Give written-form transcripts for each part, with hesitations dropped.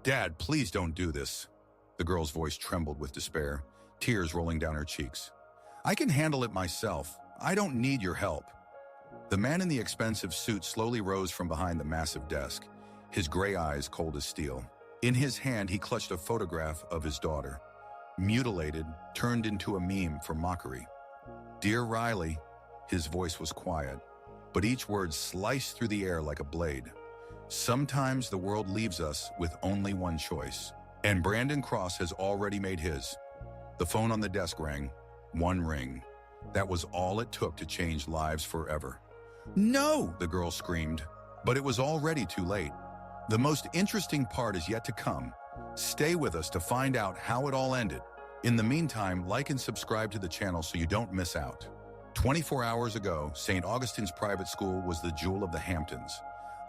Dad, please don't do this. The girl's voice trembled with despair, tears rolling down her cheeks. I can handle it myself. I don't need your help. The man in the expensive suit slowly rose from behind the massive desk, his gray eyes cold as steel. In his hand, he clutched a photograph of his daughter, mutilated, turned into a meme for mockery. Dear Riley, his voice was quiet, but each word sliced through the air like a blade. Sometimes the world leaves us with only one choice, and Brandon Cross has already made his. The phone on the desk rang. One ring. That was all it took to change lives forever. No, the girl screamed, but it was already too late. The most interesting part is yet to come. Stay with us to find out how it all ended. In the meantime, like and subscribe to the channel so you don't miss out. 24 hours ago, St. Augustine's private school was the jewel of the Hamptons,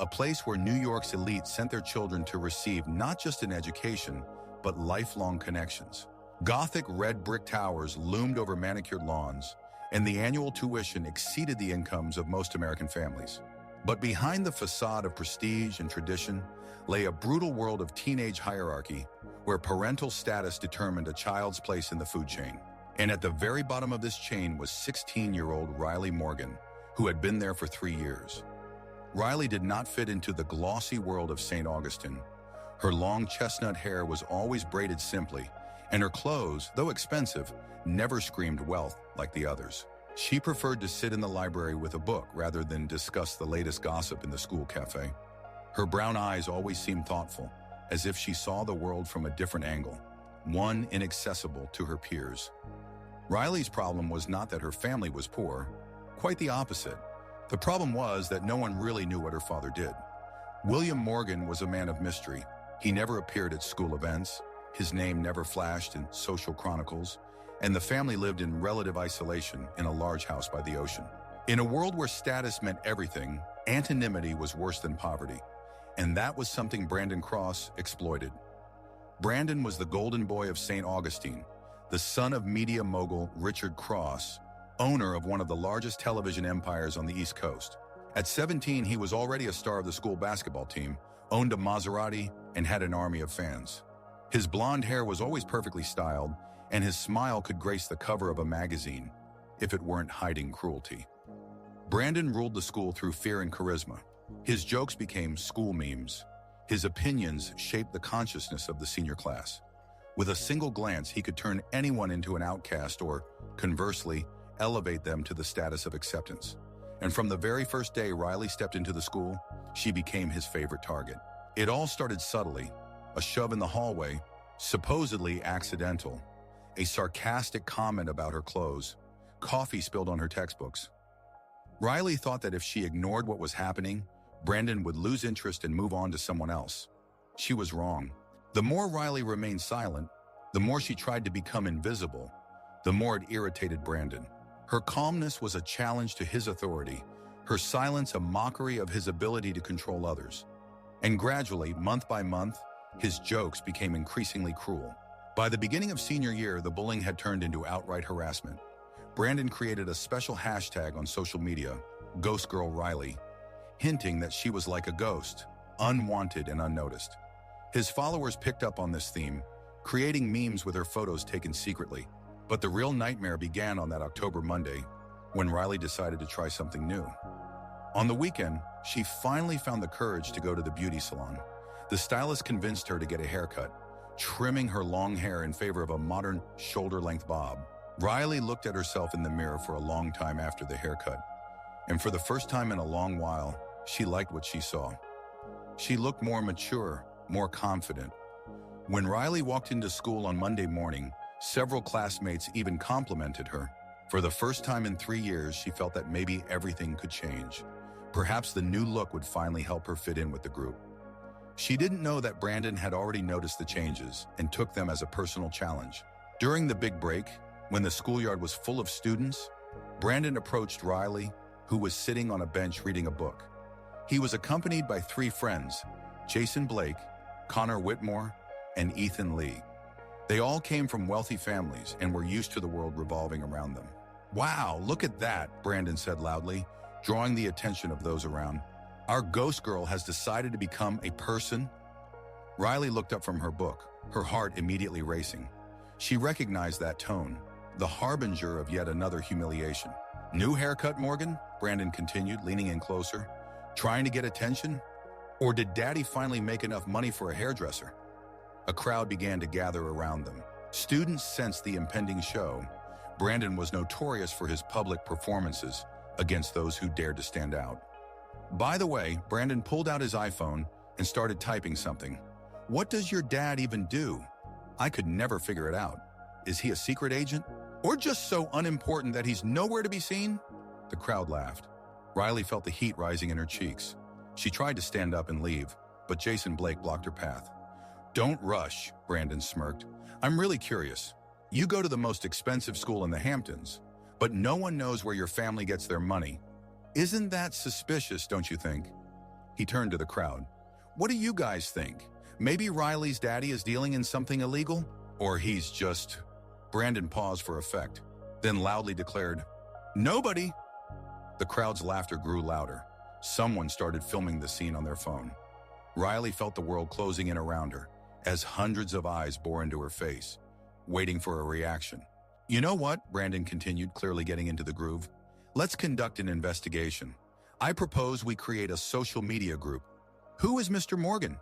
a place where New York's elite sent their children to receive not just an education, but lifelong connections. Gothic red brick towers loomed over manicured lawns, and the annual tuition exceeded the incomes of most American families. But behind the facade of prestige and tradition lay a brutal world of teenage hierarchy, where parental status determined a child's place in the food chain. And at the very bottom of this chain was 16-year-old Riley Morgan, who had been there for 3 years. Riley did not fit into the glossy world of St. Augustine. Her long chestnut hair was always braided simply, and her clothes, though expensive, never screamed wealth like the others. She preferred to sit in the library with a book rather than discuss the latest gossip in the school cafe. Her brown eyes always seemed thoughtful, as if she saw the world from a different angle, one inaccessible to her peers. Riley's problem was not that her family was poor, quite the opposite. The problem was that no one really knew what her father did. William Morgan was a man of mystery. He never appeared at school events, his name never flashed in social chronicles, and the family lived in relative isolation in a large house by the ocean. In a world where status meant everything, anonymity was worse than poverty, and that was something Brandon Cross exploited. Brandon was the golden boy of St. Augustine, the son of media mogul Richard Cross, owner of one of the largest television empires on the East Coast. At 17, he was already a star of the school basketball team, owned a Maserati, and had an army of fans. His blonde hair was always perfectly styled, and his smile could grace the cover of a magazine, if it weren't hiding cruelty. Brandon ruled the school through fear and charisma. His jokes became school memes. His opinions shaped the consciousness of the senior class. With a single glance, he could turn anyone into an outcast or, conversely, elevate them to the status of acceptance. And from the very first day Riley stepped into the school, she became his favorite target. It all started subtly, a shove in the hallway, supposedly accidental, a sarcastic comment about her clothes, coffee spilled on her textbooks. Riley thought that if she ignored what was happening, Brandon would lose interest and move on to someone else. She was wrong. The more Riley remained silent, the more she tried to become invisible, the more it irritated Brandon. Her calmness was a challenge to his authority, her silence a mockery of his ability to control others. And gradually, month by month, his jokes became increasingly cruel. By the beginning of senior year, the bullying had turned into outright harassment. Brandon created a special hashtag on social media, Ghost Girl Riley, hinting that she was like a ghost, unwanted and unnoticed. His followers picked up on this theme, creating memes with her photos taken secretly. But the real nightmare began on that October Monday, when Riley decided to try something new. On the weekend, she finally found the courage to go to the beauty salon. The stylist convinced her to get a haircut, trimming her long hair in favor of a modern shoulder-length bob. Riley looked at herself in the mirror for a long time after the haircut, and for the first time in a long while, she liked what she saw. She looked more mature, more confident. When Riley walked into school on Monday morning, several classmates even complimented her. For the first time in 3 years, she felt that maybe everything could change. Perhaps the new look would finally help her fit in with the group. She didn't know that Brandon had already noticed the changes and took them as a personal challenge. During the big break, when the schoolyard was full of students, Brandon approached Riley, who was sitting on a bench reading a book. He was accompanied by 3 friends, Jason Blake, Connor Whitmore, and Ethan Lee. They all came from wealthy families and were used to the world revolving around them. "Wow, look at that," Brandon said loudly, drawing the attention of those around. "Our ghost girl has decided to become a person." Riley looked up from her book, her heart immediately racing. She recognized that tone, the harbinger of yet another humiliation. New haircut, Morgan? Brandon continued, leaning in closer. Trying to get attention? Or did Daddy finally make enough money for a hairdresser? A crowd began to gather around them. Students sensed the impending show. Brandon was notorious for his public performances against those who dared to stand out. By the way, Brandon pulled out his iPhone and started typing something. What does your dad even do? I could never figure it out. Is he a secret agent? Or just so unimportant that he's nowhere to be seen? The crowd laughed. Riley felt the heat rising in her cheeks. She tried to stand up and leave, but Jason Blake blocked her path. Don't rush, Brandon smirked. I'm really curious. You go to the most expensive school in the Hamptons, but no one knows where your family gets their money. Isn't that suspicious, don't you think? He turned to the crowd. What do you guys think? Maybe Riley's daddy is dealing in something illegal? Or he's just... Brandon paused for effect, then loudly declared, Nobody! The crowd's laughter grew louder. Someone started filming the scene on their phone. Riley felt the world closing in around her, as hundreds of eyes bore into her face, waiting for a reaction. You know what? Brandon continued, clearly getting into the groove. Let's conduct an investigation. I propose we create a social media group. Who is Mr. Morgan?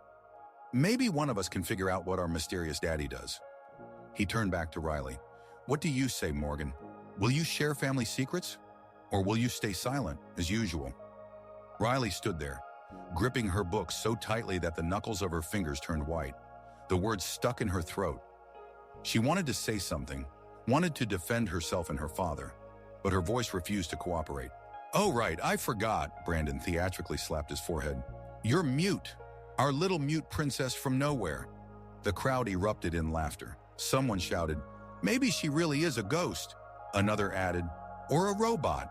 Maybe one of us can figure out what our mysterious daddy does. He turned back to Riley. What do you say, Morgan? Will you share family secrets? Or will you stay silent, as usual? Riley stood there, gripping her book so tightly that the knuckles of her fingers turned white. The words stuck in her throat. She wanted to say something, wanted to defend herself and her father, but her voice refused to cooperate. Oh, right, I forgot, Brandon theatrically slapped his forehead. You're mute, our little mute princess from nowhere. The crowd erupted in laughter. Someone shouted, Maybe she really is a ghost. Another added, or a robot.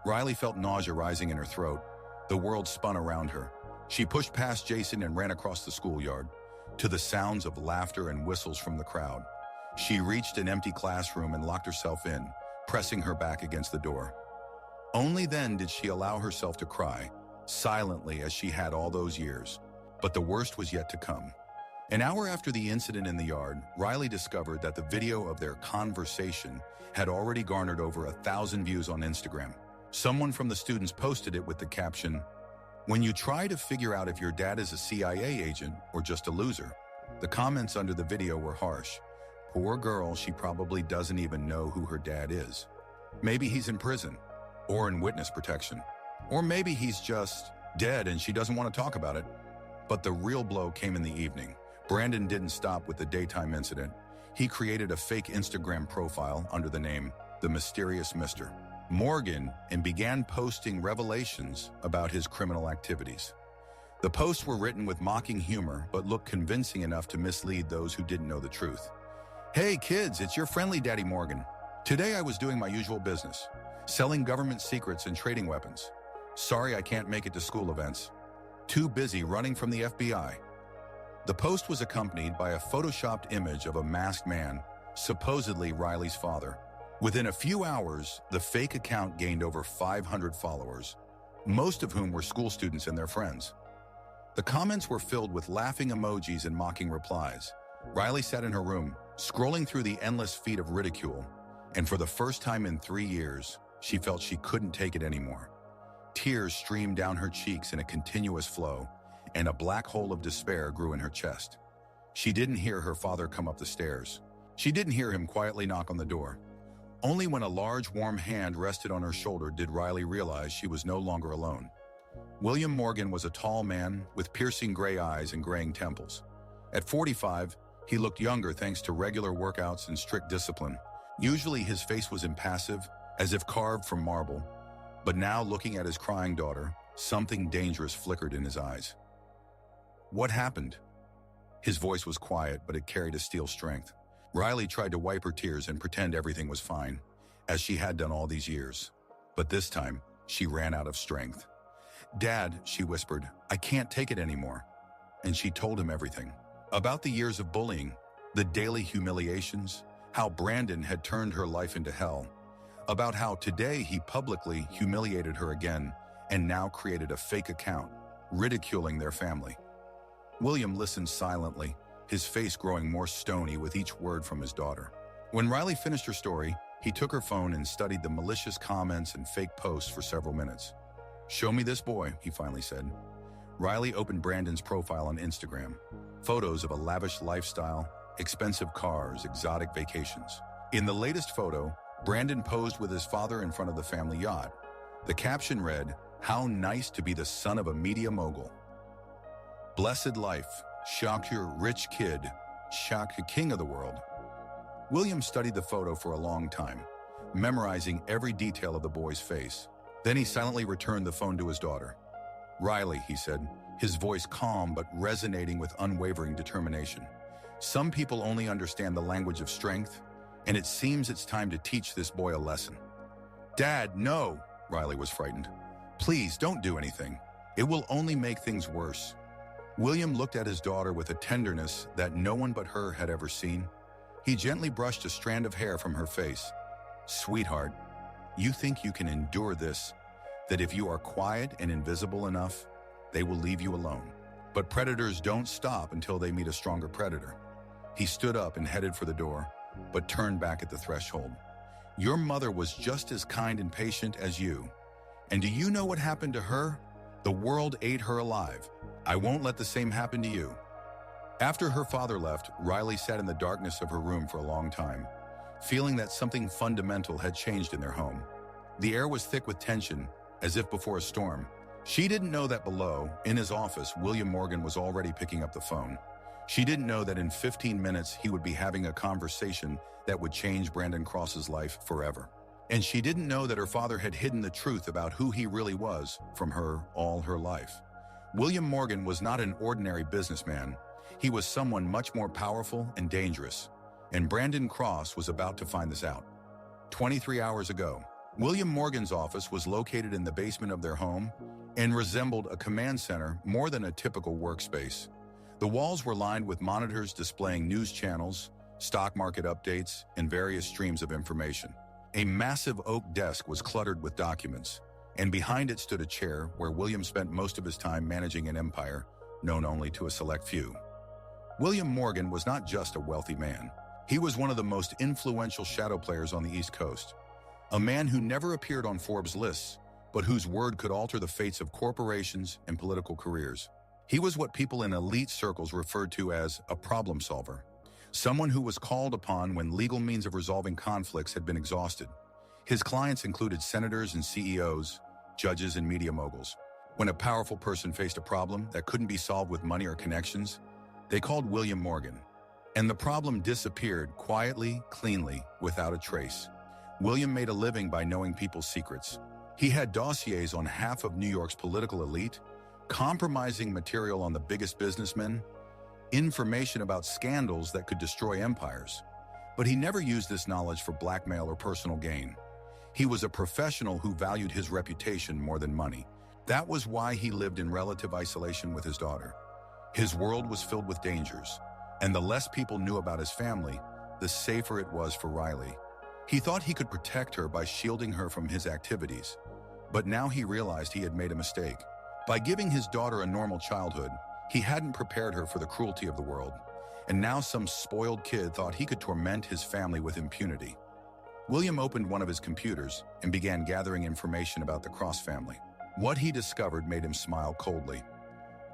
Riley felt nausea rising in her throat. The world spun around her. She pushed past Jason and ran across the schoolyard, to the sounds of laughter and whistles from the crowd. She reached an empty classroom and locked herself in, pressing her back against the door. Only then did she allow herself to cry, silently as she had all those years. But the worst was yet to come. An hour after the incident in the yard, Riley discovered that the video of their conversation had already garnered over 1,000 views on Instagram. Someone from the students posted it with the caption, When you try to figure out if your dad is a CIA agent or just a loser. The comments under the video were harsh. Poor girl, she probably doesn't even know who her dad is. Maybe he's in prison, or in witness protection. Or maybe he's just dead and she doesn't want to talk about it. But the real blow came in the evening. Brandon didn't stop with the daytime incident. He created a fake Instagram profile under the name The Mysterious Mr. Morgan and began posting revelations about his criminal activities. The posts were written with mocking humor but looked convincing enough to mislead those who didn't know the truth. Hey kids, it's your friendly Daddy Morgan. Today I was doing my usual business, selling government secrets and trading weapons. Sorry I can't make it to school events. Too busy running from the FBI. The post was accompanied by a photoshopped image of a masked man, supposedly Riley's father. Within a few hours, the fake account gained over 500 followers, most of whom were school students and their friends. The comments were filled with laughing emojis and mocking replies. Riley sat in her room, scrolling through the endless feed of ridicule, and for the first time in 3 years, she felt she couldn't take it anymore. Tears streamed down her cheeks in a continuous flow, and a black hole of despair grew in her chest. She didn't hear her father come up the stairs. She didn't hear him quietly knock on the door. Only when a large, warm hand rested on her shoulder did Riley realize she was no longer alone. William Morgan was a tall man with piercing gray eyes and graying temples. At 45, he looked younger thanks to regular workouts and strict discipline. Usually his face was impassive, as if carved from marble. But now, looking at his crying daughter, something dangerous flickered in his eyes. What happened? His voice was quiet, but it carried a steel strength. Riley tried to wipe her tears and pretend everything was fine, as she had done all these years. But this time, she ran out of strength. Dad, she whispered, I can't take it anymore. And she told him everything. About the years of bullying, the daily humiliations, how Brandon had turned her life into hell. About how today he publicly humiliated her again and now created a fake account, ridiculing their family. William listened silently, his face growing more stony with each word from his daughter. When Riley finished her story, he took her phone and studied the malicious comments and fake posts for several minutes. "Show me this boy," he finally said. Riley opened Brandon's profile on Instagram. Photos of a lavish lifestyle, expensive cars, exotic vacations. In the latest photo, Brandon posed with his father in front of the family yacht. The caption read, "How nice to be the son of a media mogul. Blessed life, shock your rich kid, shock the king of the world." William studied the photo for a long time, memorizing every detail of the boy's face. Then he silently returned the phone to his daughter. "Riley," he said, his voice calm but resonating with unwavering determination. "Some people only understand the language of strength, and it seems it's time to teach this boy a lesson." "Dad, no!" Riley was frightened. "Please, don't do anything. It will only make things worse." William looked at his daughter with a tenderness that no one but her had ever seen. He gently brushed a strand of hair from her face. "Sweetheart, you think you can endure this, that if you are quiet and invisible enough, they will leave you alone. But predators don't stop until they meet a stronger predator." He stood up and headed for the door, but turned back at the threshold. "Your mother was just as kind and patient as you. And do you know what happened to her? The world ate her alive. I won't let the same happen to you." After her father left, Riley sat in the darkness of her room for a long time, feeling that something fundamental had changed in their home. The air was thick with tension, as if before a storm. She didn't know that below, in his office, William Morgan was already picking up the phone. She didn't know that in 15 minutes he would be having a conversation that would change Brandon Cross's life forever. And she didn't know that her father had hidden the truth about who he really was from her all her life. William Morgan was not an ordinary businessman. He was someone much more powerful and dangerous, and Brandon Cross was about to find this out. 23 hours ago, William Morgan's office was located in the basement of their home and resembled a command center more than a typical workspace. The walls were lined with monitors displaying news channels, stock market updates, and various streams of information. A massive oak desk was cluttered with documents, and behind it stood a chair where William spent most of his time managing an empire known only to a select few. William Morgan was not just a wealthy man. He was one of the most influential shadow players on the East Coast. A man who never appeared on Forbes lists, but whose word could alter the fates of corporations and political careers. He was what people in elite circles referred to as a problem solver, someone who was called upon when legal means of resolving conflicts had been exhausted. His clients included senators and CEOs, judges and media moguls. When a powerful person faced a problem that couldn't be solved with money or connections, they called William Morgan. And the problem disappeared quietly, cleanly, without a trace. William made a living by knowing people's secrets. He had dossiers on half of New York's political elite, compromising material on the biggest businessmen, information about scandals that could destroy empires. But he never used this knowledge for blackmail or personal gain. He was a professional who valued his reputation more than money. That was why he lived in relative isolation with his daughter. His world was filled with dangers, and the less people knew about his family, the safer it was for Riley. He thought he could protect her by shielding her from his activities, but now he realized he had made a mistake. By giving his daughter a normal childhood, he hadn't prepared her for the cruelty of the world, and now some spoiled kid thought he could torment his family with impunity. William opened one of his computers and began gathering information about the Cross family. What he discovered made him smile coldly.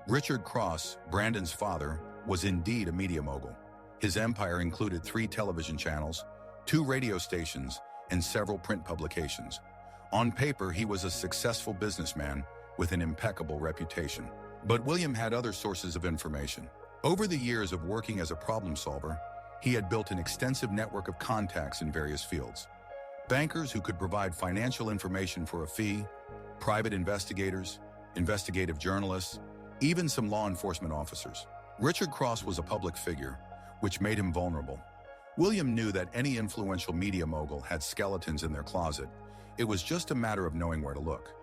Richard Cross, Brandon's father, was indeed a media mogul. His empire included 3 television channels, 2 radio stations, and several print publications. On paper, he was a successful businessman with an impeccable reputation. But William had other sources of information. Over the years of working as a problem solver, he had built an extensive network of contacts in various fields. Bankers who could provide financial information for a fee, private investigators, investigative journalists, even some law enforcement officers. Richard Cross was a public figure, which made him vulnerable. William knew that any influential media mogul had skeletons in their closet. It was just a matter of knowing where to look.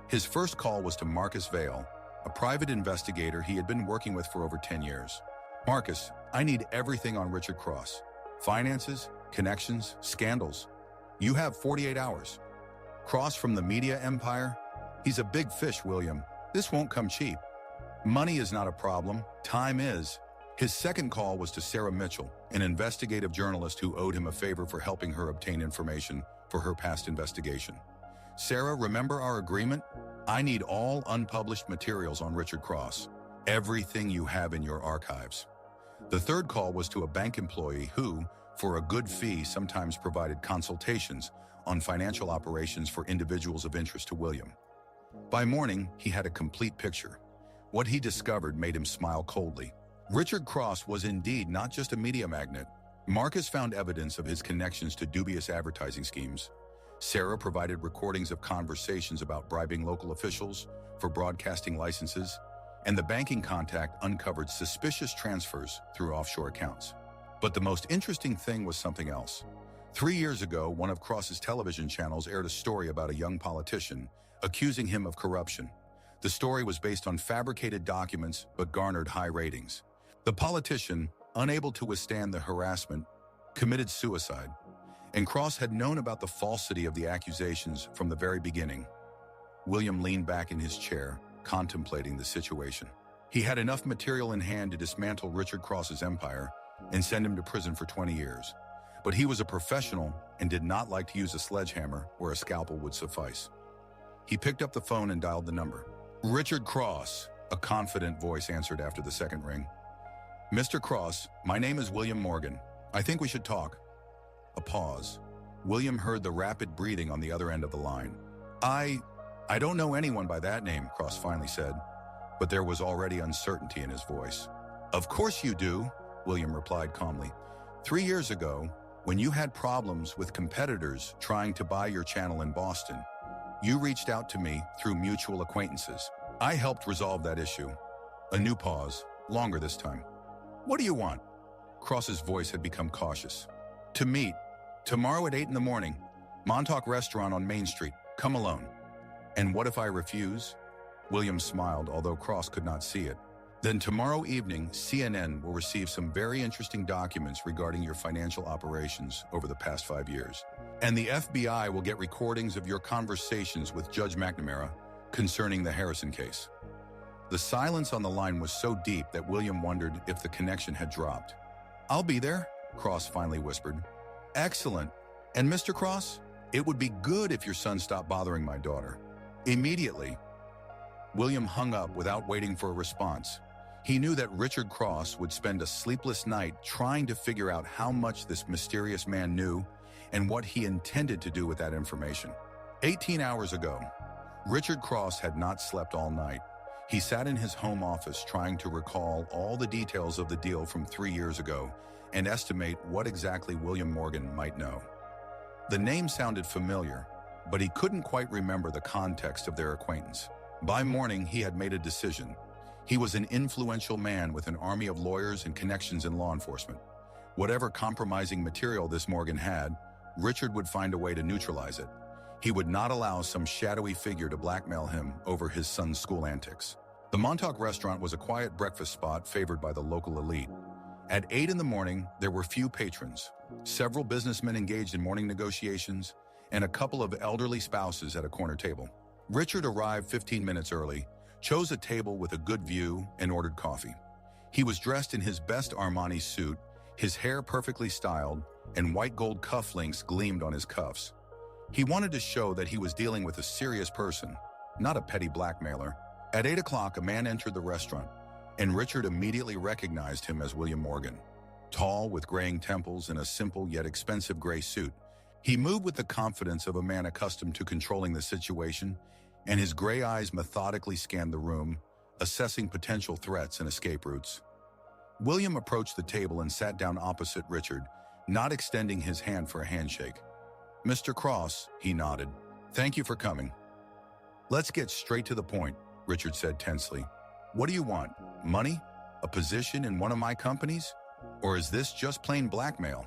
His first call was to Marcus Vale, a private investigator he had been working with for over 10 years. "Marcus, I need everything on Richard Cross. Finances, connections, scandals. You have 48 hours. Cross from the media empire? He's a big fish, William. This won't come cheap." Money is not a problem, time is. His second call was to Sarah Mitchell, an investigative journalist who owed him a favor for helping her obtain information for her past investigation. Sarah, remember our agreement? I need all unpublished materials on Richard Cross. Everything you have in your archives. The third call was to a bank employee who, for a good fee, sometimes provided consultations on financial operations for individuals of interest to William. By morning, he had a complete picture. What he discovered made him smile coldly. Richard Cross was indeed not just a media magnate. Marcus found evidence of his connections to dubious advertising schemes. Sarah provided recordings of conversations about bribing local officials for broadcasting licenses, and the banking contact uncovered suspicious transfers through offshore accounts. But the most interesting thing was something else. 3 years ago, one of Cross's television channels aired a story about a young politician accusing him of corruption. The story was based on fabricated documents but garnered high ratings. The politician, unable to withstand the harassment, committed suicide, and Cross had known about the falsity of the accusations from the very beginning. William leaned back in his chair, contemplating the situation. He had enough material in hand to dismantle Richard Cross's empire and send him to prison for 20 years. But he was a professional and did not like to use a sledgehammer where a scalpel would suffice. He picked up the phone and dialed the number. Richard Cross, a confident voice answered after the second ring. Mr. Cross, my name is William Morgan. I think we should talk. A pause. William heard the rapid breathing on the other end of the line. I don't know anyone by that name, Cross finally said, but there was already uncertainty in his voice. Of course you do, William replied calmly. 3 years ago, when you had problems with competitors trying to buy your channel in Boston, you reached out to me through mutual acquaintances. I helped resolve that issue. A new pause, longer this time. What do you want? Cross's voice had become cautious. To meet. Tomorrow at 8 in the morning. Montauk Restaurant on Main Street. Come alone. And what if I refuse? William smiled, although Cross could not see it. Then tomorrow evening, CNN will receive some very interesting documents regarding your financial operations over the past 5 years. And the FBI will get recordings of your conversations with Judge McNamara concerning the Harrison case. The silence on the line was so deep that William wondered if the connection had dropped. I'll be there, Cross finally whispered. Excellent. And Mr. Cross, it would be good if your son stopped bothering my daughter. Immediately. William hung up without waiting for a response. He knew that Richard Cross would spend a sleepless night trying to figure out how much this mysterious man knew and what he intended to do with that information. 18 hours ago, Richard Cross had not slept all night. He sat in his home office trying to recall all the details of the deal from 3 years ago and estimate what exactly William Morgan might know. The name sounded familiar, but he couldn't quite remember the context of their acquaintance. By morning, he had made a decision. He was an influential man with an army of lawyers and connections in law enforcement. Whatever compromising material this Morgan had, Richard would find a way to neutralize it. He would not allow some shadowy figure to blackmail him over his son's school antics. The Montauk Restaurant was a quiet breakfast spot favored by the local elite. At 8 in the morning, there were few patrons, several businessmen engaged in morning negotiations, and a couple of elderly spouses at a corner table. Richard arrived 15 minutes early, chose a table with a good view, and ordered coffee. He was dressed in his best Armani suit, his hair perfectly styled, and white gold cufflinks gleamed on his cuffs. He wanted to show that he was dealing with a serious person, not a petty blackmailer. At 8 o'clock, a man entered the restaurant, and Richard immediately recognized him as William Morgan. Tall, with graying temples and a simple yet expensive gray suit, he moved with the confidence of a man accustomed to controlling the situation, and his gray eyes methodically scanned the room, assessing potential threats and escape routes. William approached the table and sat down opposite Richard, not extending his hand for a handshake. Mr. Cross, he nodded. Thank you for coming. Let's get straight to the point, Richard said tensely. What do you want? Money? A position in one of my companies? Or is this just plain blackmail?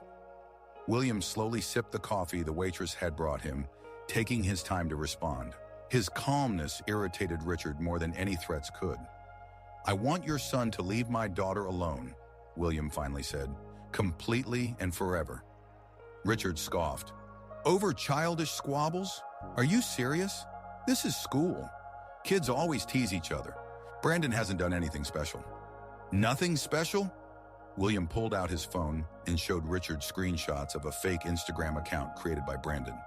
William slowly sipped the coffee the waitress had brought him, taking his time to respond. His calmness irritated Richard more than any threats could. I want your son to leave my daughter alone, William finally said, completely and forever. Richard scoffed. Over childish squabbles? Are you serious? This is school. Kids always tease each other. Brandon hasn't done anything special. Nothing special? William pulled out his phone and showed Richard screenshots of a fake Instagram account created by Brandon.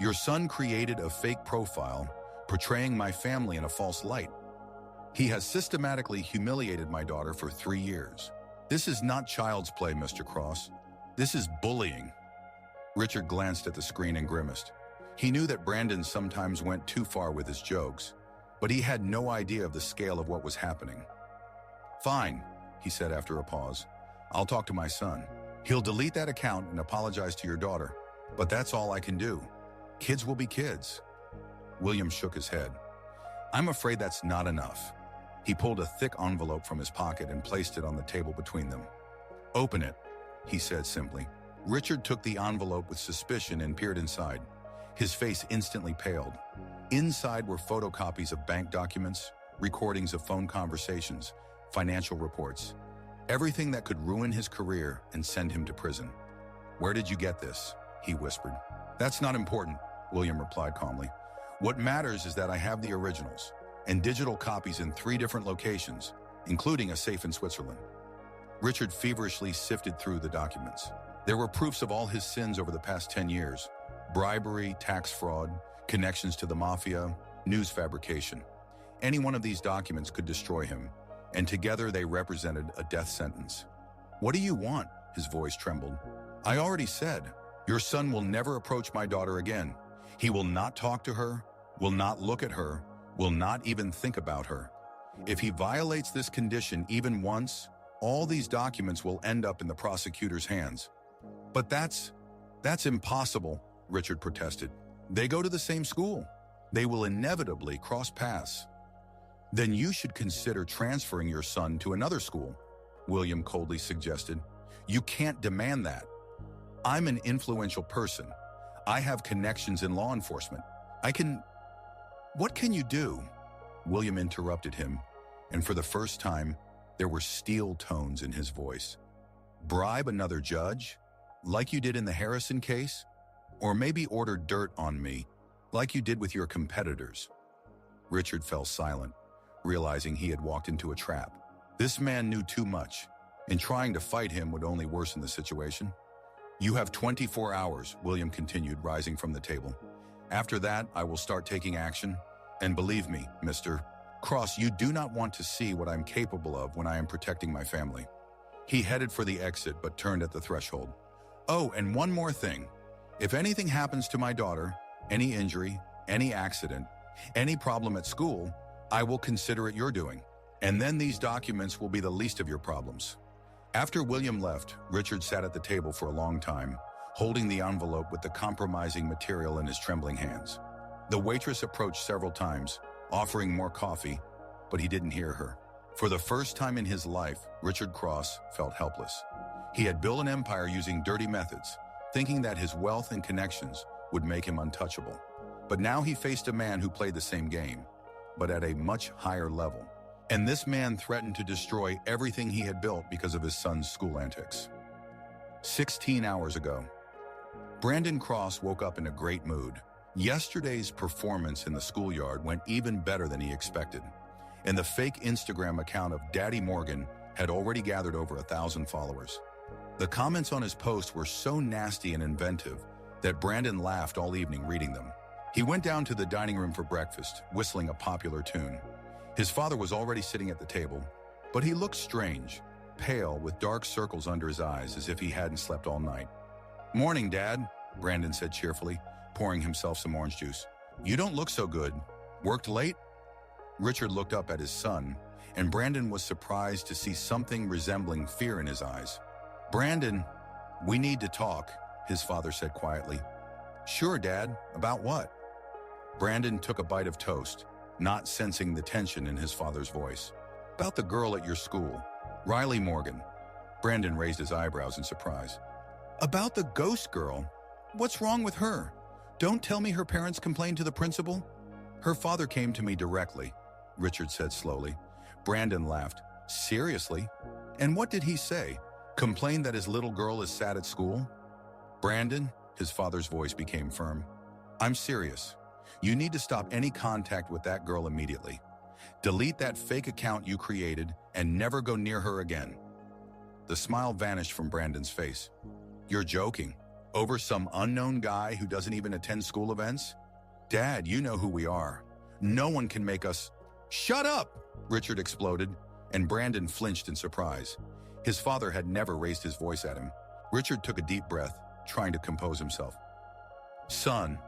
Your son created a fake profile portraying my family in a false light. He has systematically humiliated my daughter for 3 years. This is not child's play, Mr. Cross. This is bullying. Richard glanced at the screen and grimaced. He knew that Brandon sometimes went too far with his jokes, but he had no idea of the scale of what was happening. Fine, he said after a pause. I'll talk to my son. He'll delete that account and apologize to your daughter, but that's all I can do. Kids will be kids. William shook his head. I'm afraid that's not enough. He pulled a thick envelope from his pocket and placed it on the table between them. Open it, he said simply. Richard took the envelope with suspicion and peered inside. His face instantly paled. Inside were photocopies of bank documents, recordings of phone conversations, financial reports, everything that could ruin his career and send him to prison. Where did you get this? He whispered. That's not important, William replied calmly. What matters is that I have the originals and digital copies in 3 different locations, including a safe in Switzerland. Richard feverishly sifted through the documents. There were proofs of all his sins over the past 10 years: bribery, tax fraud, connections to the mafia, news fabrication. Any one of these documents could destroy him, and together they represented a death sentence. What do you want? His voice trembled. I already said, your son will never approach my daughter again. He will not talk to her, will not look at her, will not even think about her. If he violates this condition even once, all these documents will end up in the prosecutor's hands. But that's impossible, Richard protested. They go to the same school. They will inevitably cross paths. Then you should consider transferring your son to another school, William coldly suggested. You can't demand that. I'm an influential person. I have connections in law enforcement. What can you do? William interrupted him, and for the first time, there were steel tones in his voice. Bribe another judge, like you did in the Harrison case? Or maybe order dirt on me, like you did with your competitors? Richard fell silent, realizing he had walked into a trap. This man knew too much, and trying to fight him would only worsen the situation. You have 24 hours, William continued, rising from the table. After that, I will start taking action. And believe me, Mr. Cross, you do not want to see what I'm capable of when I am protecting my family. He headed for the exit, but turned at the threshold. Oh, and one more thing. If anything happens to my daughter, any injury, any accident, any problem at school, I will consider it your doing. And then these documents will be the least of your problems. After William left, Richard sat at the table for a long time, holding the envelope with the compromising material in his trembling hands. The waitress approached several times, offering more coffee, but he didn't hear her. For the first time in his life, Richard Cross felt helpless. He had built an empire using dirty methods, thinking that his wealth and connections would make him untouchable. But now he faced a man who played the same game, but at a much higher level. And this man threatened to destroy everything he had built because of his son's school antics. 16 hours ago, Brandon Cross woke up in a great mood. Yesterday's performance in the schoolyard went even better than he expected, and the fake Instagram account of Daddy Morgan had already gathered over 1,000 followers. The comments on his post were so nasty and inventive that Brandon laughed all evening reading them. He went down to the dining room for breakfast, whistling a popular tune. His father was already sitting at the table, but he looked strange, pale with dark circles under his eyes as if he hadn't slept all night. Morning, Dad, Brandon said cheerfully, pouring himself some orange juice. You don't look so good. Worked late? Richard looked up at his son, and Brandon was surprised to see something resembling fear in his eyes. Brandon, we need to talk, his father said quietly. Sure, Dad. About what? Brandon took a bite of toast, not sensing the tension in his father's voice. About the girl at your school, Riley Morgan. Brandon raised his eyebrows in surprise. About the ghost girl? What's wrong with her? Don't tell me her parents complained to the principal? Her father came to me directly, Richard said slowly. Brandon laughed. Seriously? And what did he say? Complained that his little girl is sad at school? Brandon, his father's voice became firm. I'm serious. You need to stop any contact with that girl immediately. Delete that fake account you created and never go near her again. The smile vanished from Brandon's face. You're joking? Over some unknown guy who doesn't even attend school events? Dad, you know who we are. No one can make us... Shut up! Richard exploded, and Brandon flinched in surprise. His father had never raised his voice at him. Richard took a deep breath, trying to compose himself. Son,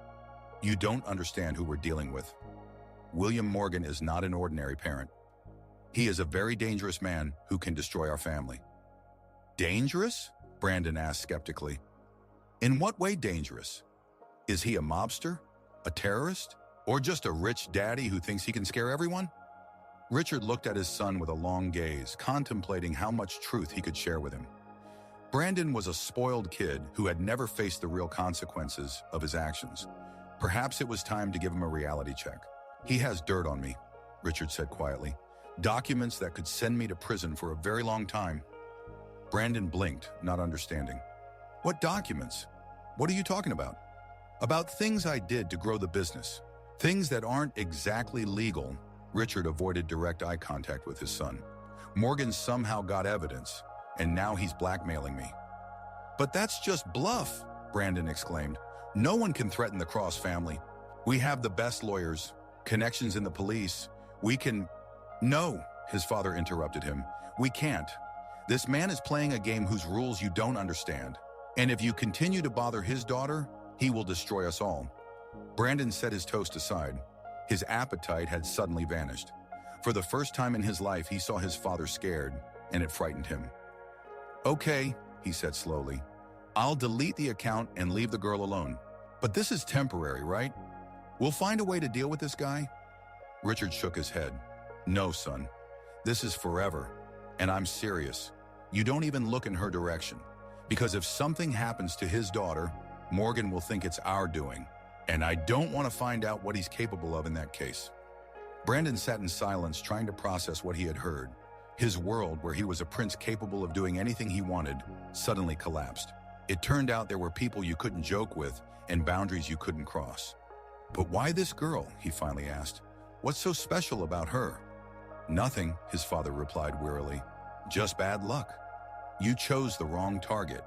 you don't understand who we're dealing with. William Morgan is not an ordinary parent. He is a very dangerous man who can destroy our family. Dangerous? Brandon asked skeptically. In what way dangerous? Is he a mobster? A terrorist? Or just a rich daddy who thinks he can scare everyone? Richard looked at his son with a long gaze, contemplating how much truth he could share with him. Brandon was a spoiled kid who had never faced the real consequences of his actions. Perhaps it was time to give him a reality check. He has dirt on me, Richard said quietly. Documents that could send me to prison for a very long time. Brandon blinked, not understanding. What documents? What are you talking about? About things I did to grow the business. Things that aren't exactly legal. Richard avoided direct eye contact with his son. Morgan somehow got evidence, and now he's blackmailing me. But that's just bluff, Brandon exclaimed. No one can threaten the Cross family. We have the best lawyers, connections in the police. We can... No, his father interrupted him. We can't. This man is playing a game whose rules you don't understand. And if you continue to bother his daughter, he will destroy us all. Brandon set his toast aside. His appetite had suddenly vanished. For the first time in his life, he saw his father scared, and it frightened him. Okay, he said slowly. I'll delete the account and leave the girl alone. But this is temporary, right? We'll find a way to deal with this guy? Richard shook his head. No, son. This is forever. And I'm serious. You don't even look in her direction. Because if something happens to his daughter, Morgan will think it's our doing. And I don't want to find out what he's capable of in that case. Brandon sat in silence, trying to process what he had heard. His world, where he was a prince capable of doing anything he wanted, suddenly collapsed. It turned out there were people you couldn't joke with and boundaries you couldn't cross. But why this girl? He finally asked. What's so special about her? Nothing, his father replied wearily. Just bad luck. You chose the wrong target.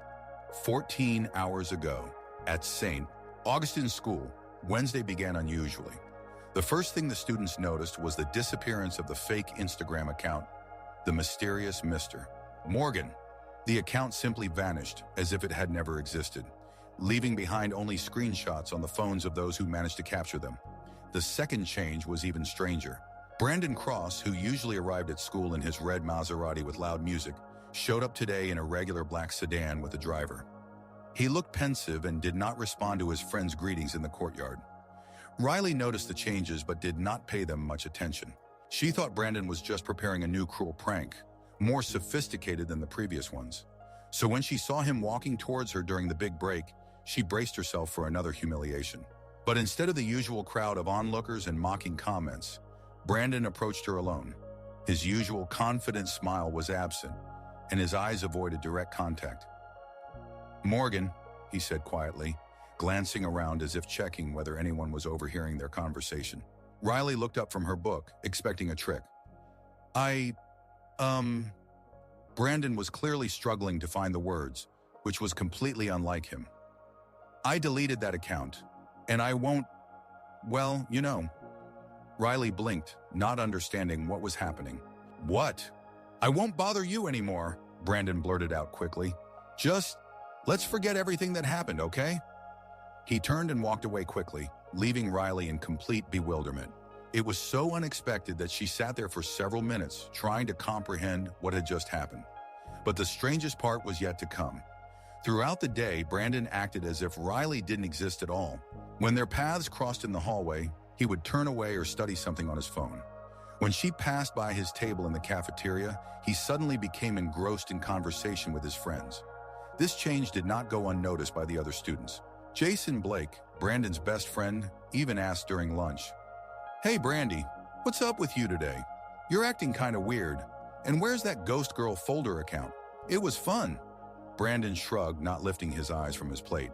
14 hours ago, at St. Augustine's School, Wednesday began unusually. The first thing the students noticed was the disappearance of the fake Instagram account, the mysterious Mr. Morgan. The account simply vanished as if it had never existed, leaving behind only screenshots on the phones of those who managed to capture them. The second change was even stranger. Brandon Cross, who usually arrived at school in his red Maserati with loud music, showed up today in a regular black sedan with a driver. He looked pensive and did not respond to his friends' greetings in the courtyard. Riley noticed the changes but did not pay them much attention. She thought Brandon was just preparing a new cruel prank, more sophisticated than the previous ones. So when she saw him walking towards her during the big break, she braced herself for another humiliation. But instead of the usual crowd of onlookers and mocking comments, Brandon approached her alone. His usual confident smile was absent, and his eyes avoided direct contact. Morgan, he said quietly, glancing around as if checking whether anyone was overhearing their conversation. Riley looked up from her book, expecting a trick. Brandon was clearly struggling to find the words, which was completely unlike him. I deleted that account, and I won't, well, you know. Riley blinked, not understanding what was happening. What? I won't bother you anymore, Brandon blurted out quickly. Just, let's forget everything that happened, okay? He turned and walked away quickly, leaving Riley in complete bewilderment. It was so unexpected that she sat there for several minutes, trying to comprehend what had just happened. But the strangest part was yet to come. Throughout the day, Brandon acted as if Riley didn't exist at all. When their paths crossed in the hallway, he would turn away or study something on his phone. When she passed by his table in the cafeteria, he suddenly became engrossed in conversation with his friends. This change did not go unnoticed by the other students. Jason Blake, Brandon's best friend, even asked during lunch, Hey Brandy, what's up with you today? You're acting kind of weird. And where's that ghost girl folder account? It was fun. Brandon shrugged, not lifting his eyes from his plate.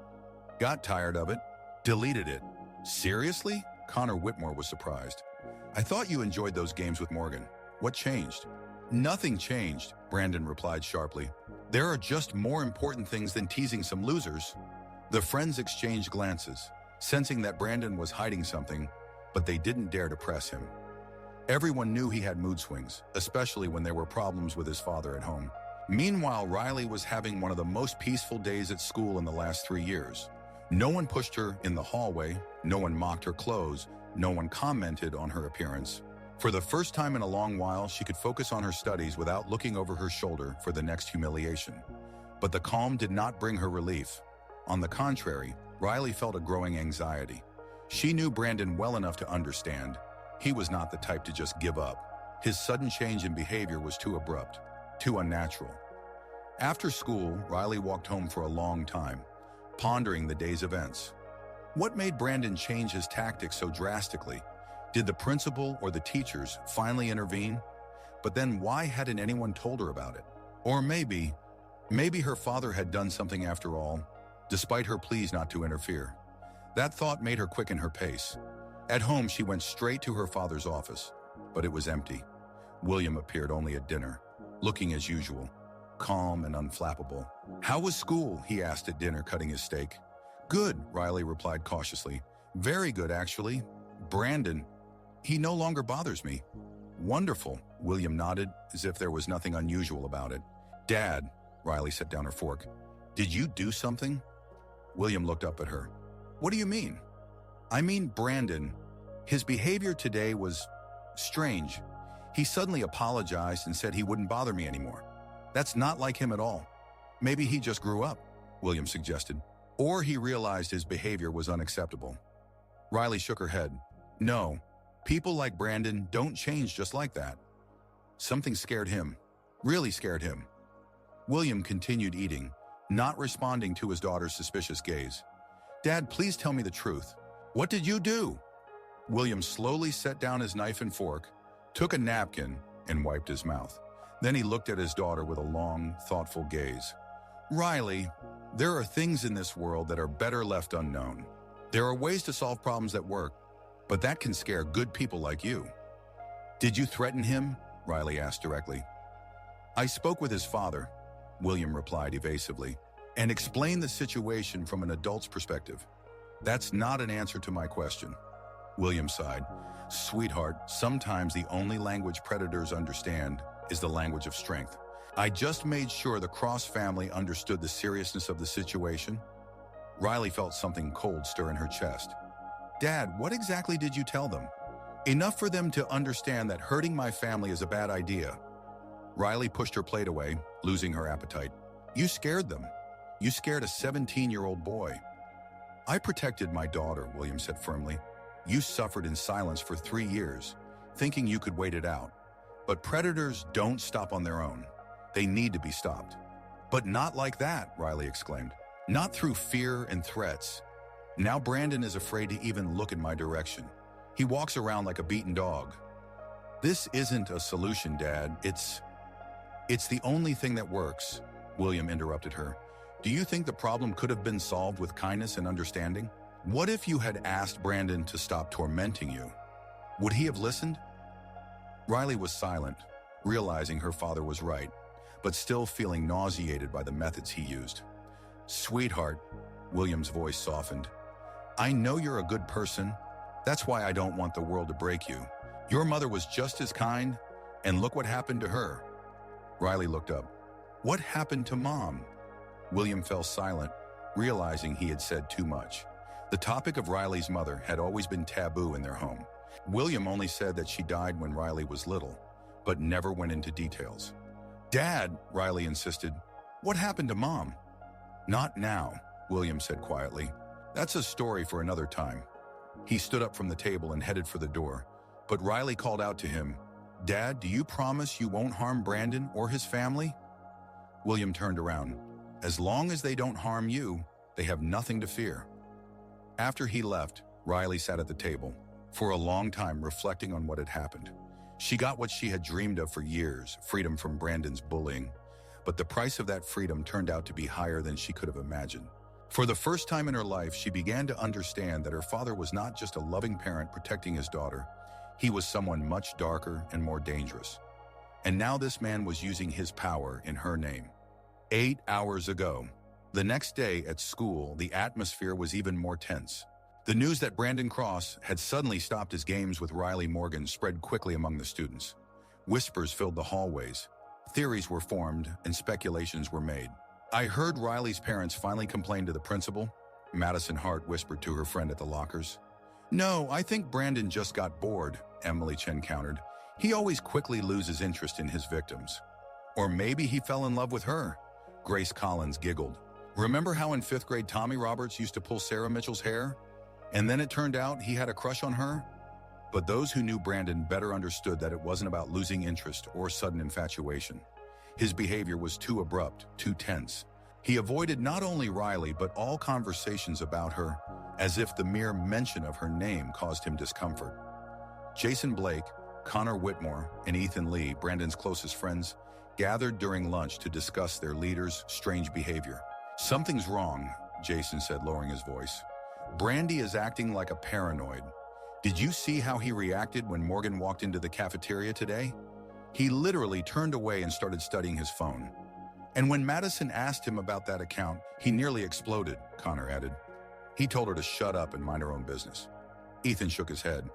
Got tired of it. Deleted it. Seriously? Connor Whitmore was surprised. I thought you enjoyed those games with Morgan. What changed? Nothing changed, Brandon replied sharply. There are just more important things than teasing some losers. The friends exchanged glances, sensing that Brandon was hiding something, but they didn't dare to press him. Everyone knew he had mood swings, especially when there were problems with his father at home. Meanwhile, Riley was having one of the most peaceful days at school in the last 3 years. No one pushed her in the hallway, no one mocked her clothes, no one commented on her appearance. For the first time in a long while, she could focus on her studies without looking over her shoulder for the next humiliation. But the calm did not bring her relief. On the contrary, Riley felt a growing anxiety. She knew Brandon well enough to understand. He was not the type to just give up. His sudden change in behavior was too abrupt, too unnatural. After school, Riley walked home for a long time, pondering the day's events. What made Brandon change his tactics so drastically? Did the principal or the teachers finally intervene? But then why hadn't anyone told her about it? Or maybe her father had done something after all, despite her pleas not to interfere. That thought made her quicken her pace. At home, she went straight to her father's office, but it was empty. William appeared only at dinner, looking as usual, calm and unflappable. "How was school?" he asked at dinner, cutting his steak. "Good," Riley replied cautiously. "Very good, actually. Brandon, he no longer bothers me." "Wonderful," William nodded, as if there was nothing unusual about it. "Dad," Riley set down her fork, "did you do something?" William looked up at her. "What do you mean?" "I mean Brandon. His behavior today was strange. He suddenly apologized and said he wouldn't bother me anymore. That's not like him at all. Maybe he just grew up," William suggested. "Or he realized his behavior was unacceptable." Riley shook her head. "No, people like Brandon don't change just like that." Something scared him, really scared him. William continued eating, not responding to his daughter's suspicious gaze. "Dad, please tell me the truth. What did you do?" William slowly set down his knife and fork, took a napkin, and wiped his mouth. Then he looked at his daughter with a long, thoughtful gaze. "Riley, there are things in this world that are better left unknown. There are ways to solve problems that work, but that can scare good people like you." "Did you threaten him?" Riley asked directly. "I spoke with his father," William replied evasively, "and explained the situation from an adult's perspective." "That's not an answer to my question." William sighed. "Sweetheart, sometimes the only language predators understand is the language of strength. I just made sure the Cross family understood the seriousness of the situation." Riley felt something cold stir in her chest. "Dad, what exactly did you tell them?" "Enough for them to understand that hurting my family is a bad idea." Riley pushed her plate away, losing her appetite. "You scared them. You scared a 17-year-old boy." "I protected my daughter," William said firmly. "You suffered in silence for 3 years, thinking you could wait it out. But predators don't stop on their own. They need to be stopped." "But not like that," Riley exclaimed. "Not through fear and threats. Now Brandon is afraid to even look in my direction. He walks around like a beaten dog." "This isn't a solution, Dad. It's the only thing that works," William interrupted her. "Do you think the problem could have been solved with kindness and understanding? What if you had asked Brandon to stop tormenting you? Would he have listened?" Riley was silent, realizing her father was right, but still feeling nauseated by the methods he used. "Sweetheart," William's voice softened, "I know you're a good person. That's why I don't want the world to break you. Your mother was just as kind, and look what happened to her." Riley looked up. "What happened to Mom?" William fell silent, realizing he had said too much. The topic of Riley's mother had always been taboo in their home. William only said that she died when Riley was little, but never went into details. "Dad," Riley insisted, "what happened to Mom?" "Not now," William said quietly. "That's a story for another time." He stood up from the table and headed for the door, but Riley called out to him, "Dad, do you promise you won't harm Brandon or his family?" William turned around. "As long as they don't harm you, they have nothing to fear." After he left, Riley sat at the table, for a long time reflecting on what had happened. She got what she had dreamed of for years, freedom from Brandon's bullying, but the price of that freedom turned out to be higher than she could have imagined. For the first time in her life, she began to understand that her father was not just a loving parent protecting his daughter. He was someone much darker and more dangerous. And now this man was using his power in her name. 8 hours ago. The next day at school, the atmosphere was even more tense. The news that Brandon Cross had suddenly stopped his games with Riley Morgan spread quickly among the students. Whispers filled the hallways. Theories were formed and speculations were made. "I heard Riley's parents finally complain to the principal," Madison Hart whispered to her friend at the lockers. "No, I think Brandon just got bored," Emily Chen countered. "He always quickly loses interest in his victims." "Or maybe he fell in love with her," Grace Collins giggled. "Remember how in 5th grade Tommy Roberts used to pull Sarah Mitchell's hair? And then it turned out he had a crush on her?" But those who knew Brandon better understood that it wasn't about losing interest or sudden infatuation. His behavior was too abrupt, too tense. He avoided not only Riley but all conversations about her, as if the mere mention of her name caused him discomfort. Jason Blake, Connor Whitmore, and Ethan Lee, Brandon's closest friends, gathered during lunch to discuss their leader's strange behavior. "Something's wrong," Jason said, lowering his voice. "Brandy is acting like a paranoid. Did you see how he reacted when Morgan walked into the cafeteria today? He literally turned away and started studying his phone. And when Madison asked him about that account, he nearly exploded," Connor added. "He told her to shut up and mind her own business." Ethan shook his head.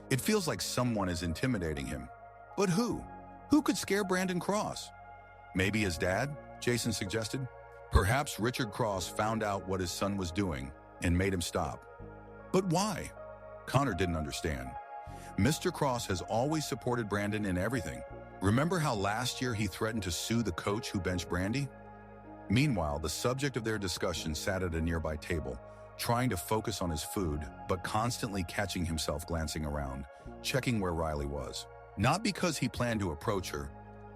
"It feels like someone is intimidating him. But who? Who could scare Brandon Cross?" "Maybe his dad," Jason suggested. "Perhaps Richard Cross found out what his son was doing and made him stop." "But why?" Connor didn't understand. "Mr. Cross has always supported Brandon in everything. Remember how last year he threatened to sue the coach who benched Brandy?" Meanwhile, the subject of their discussion sat at a nearby table, trying to focus on his food, but constantly catching himself glancing around, checking where Riley was. Not because he planned to approach her.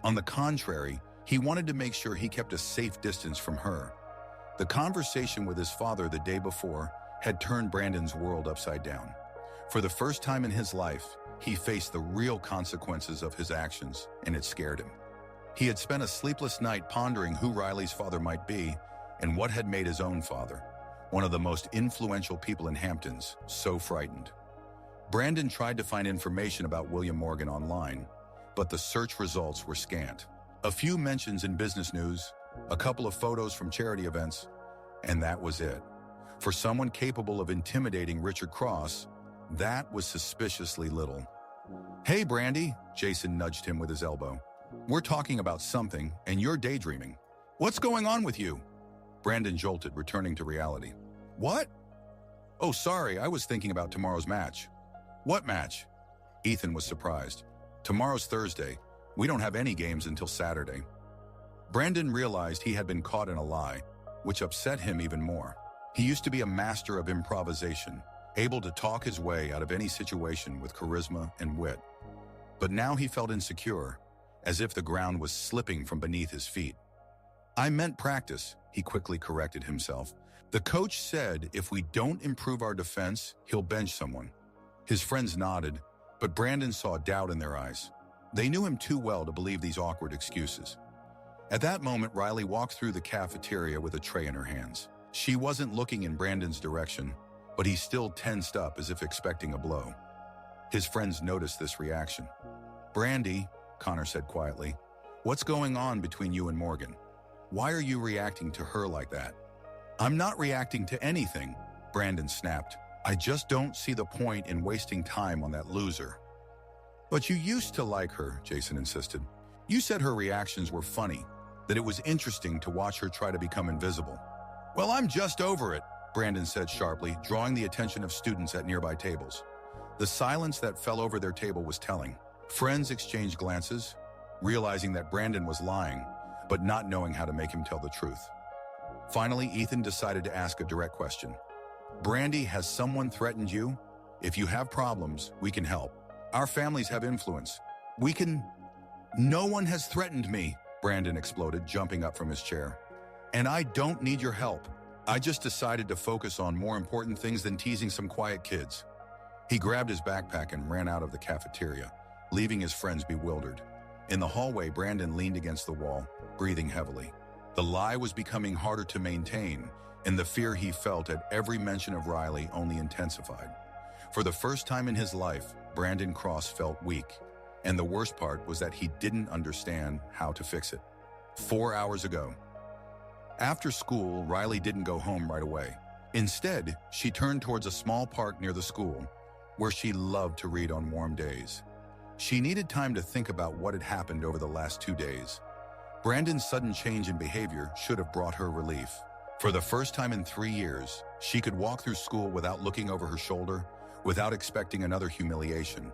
On the contrary, he wanted to make sure he kept a safe distance from her. The conversation with his father the day before had turned Brandon's world upside down. For the first time in his life, he faced the real consequences of his actions, and it scared him. He had spent a sleepless night pondering who Riley's father might be and what had made his own father, one of the most influential people in Hamptons, so frightened. Brandon tried to find information about William Morgan online, but the search results were scant. A few mentions in business news, a couple of photos from charity events, and that was it. For someone capable of intimidating Richard Cross, that was suspiciously little. "Hey, Brandy," Jason nudged him with his elbow. "We're talking about something, and you're daydreaming. What's going on with you?" Brandon jolted, returning to reality. "What? Oh, sorry, I was thinking about tomorrow's match." "What match?" Ethan was surprised. "Tomorrow's Thursday. We don't have any games until Saturday." Brandon realized he had been caught in a lie, which upset him even more. He used to be a master of improvisation, able to talk his way out of any situation with charisma and wit. But now he felt insecure, as if the ground was slipping from beneath his feet. "I meant practice," he quickly corrected himself. "The coach said if we don't improve our defense, he'll bench someone." His friends nodded, but Brandon saw doubt in their eyes. They knew him too well to believe these awkward excuses. At that moment, Riley walked through the cafeteria with a tray in her hands. She wasn't looking in Brandon's direction, but he still tensed up as if expecting a blow. His friends noticed this reaction. "Brandy," Connor said quietly, "what's going on between you and Morgan? Why are you reacting to her like that?" "I'm not reacting to anything," Brandon snapped. "I just don't see the point in wasting time on that loser." "But you used to like her," Jason insisted. "You said her reactions were funny, that it was interesting to watch her try to become invisible." "Well, I'm just over it," Brandon said sharply, drawing the attention of students at nearby tables. The silence that fell over their table was telling. Friends exchanged glances, realizing that Brandon was lying, but not knowing how to make him tell the truth. Finally, Ethan decided to ask a direct question. "Brandy, has someone threatened you? If you have problems, we can help. Our families have influence. We can—" "No one has threatened me," Brandon exploded, jumping up from his chair. "And I don't need your help. I just decided to focus on more important things than teasing some quiet kids." He grabbed his backpack and ran out of the cafeteria, leaving his friends bewildered. In the hallway, Brandon leaned against the wall, breathing heavily. The lie was becoming harder to maintain, and the fear he felt at every mention of Riley only intensified. For the first time in his life, Brandon Cross felt weak. And the worst part was that he didn't understand how to fix it. 4 hours ago. After school, Riley didn't go home right away. Instead, she turned towards a small park near the school, where she loved to read on warm days. She needed time to think about what had happened over the last 2 days. Brandon's sudden change in behavior should have brought her relief. For the first time in 3 years, she could walk through school without looking over her shoulder, without expecting another humiliation.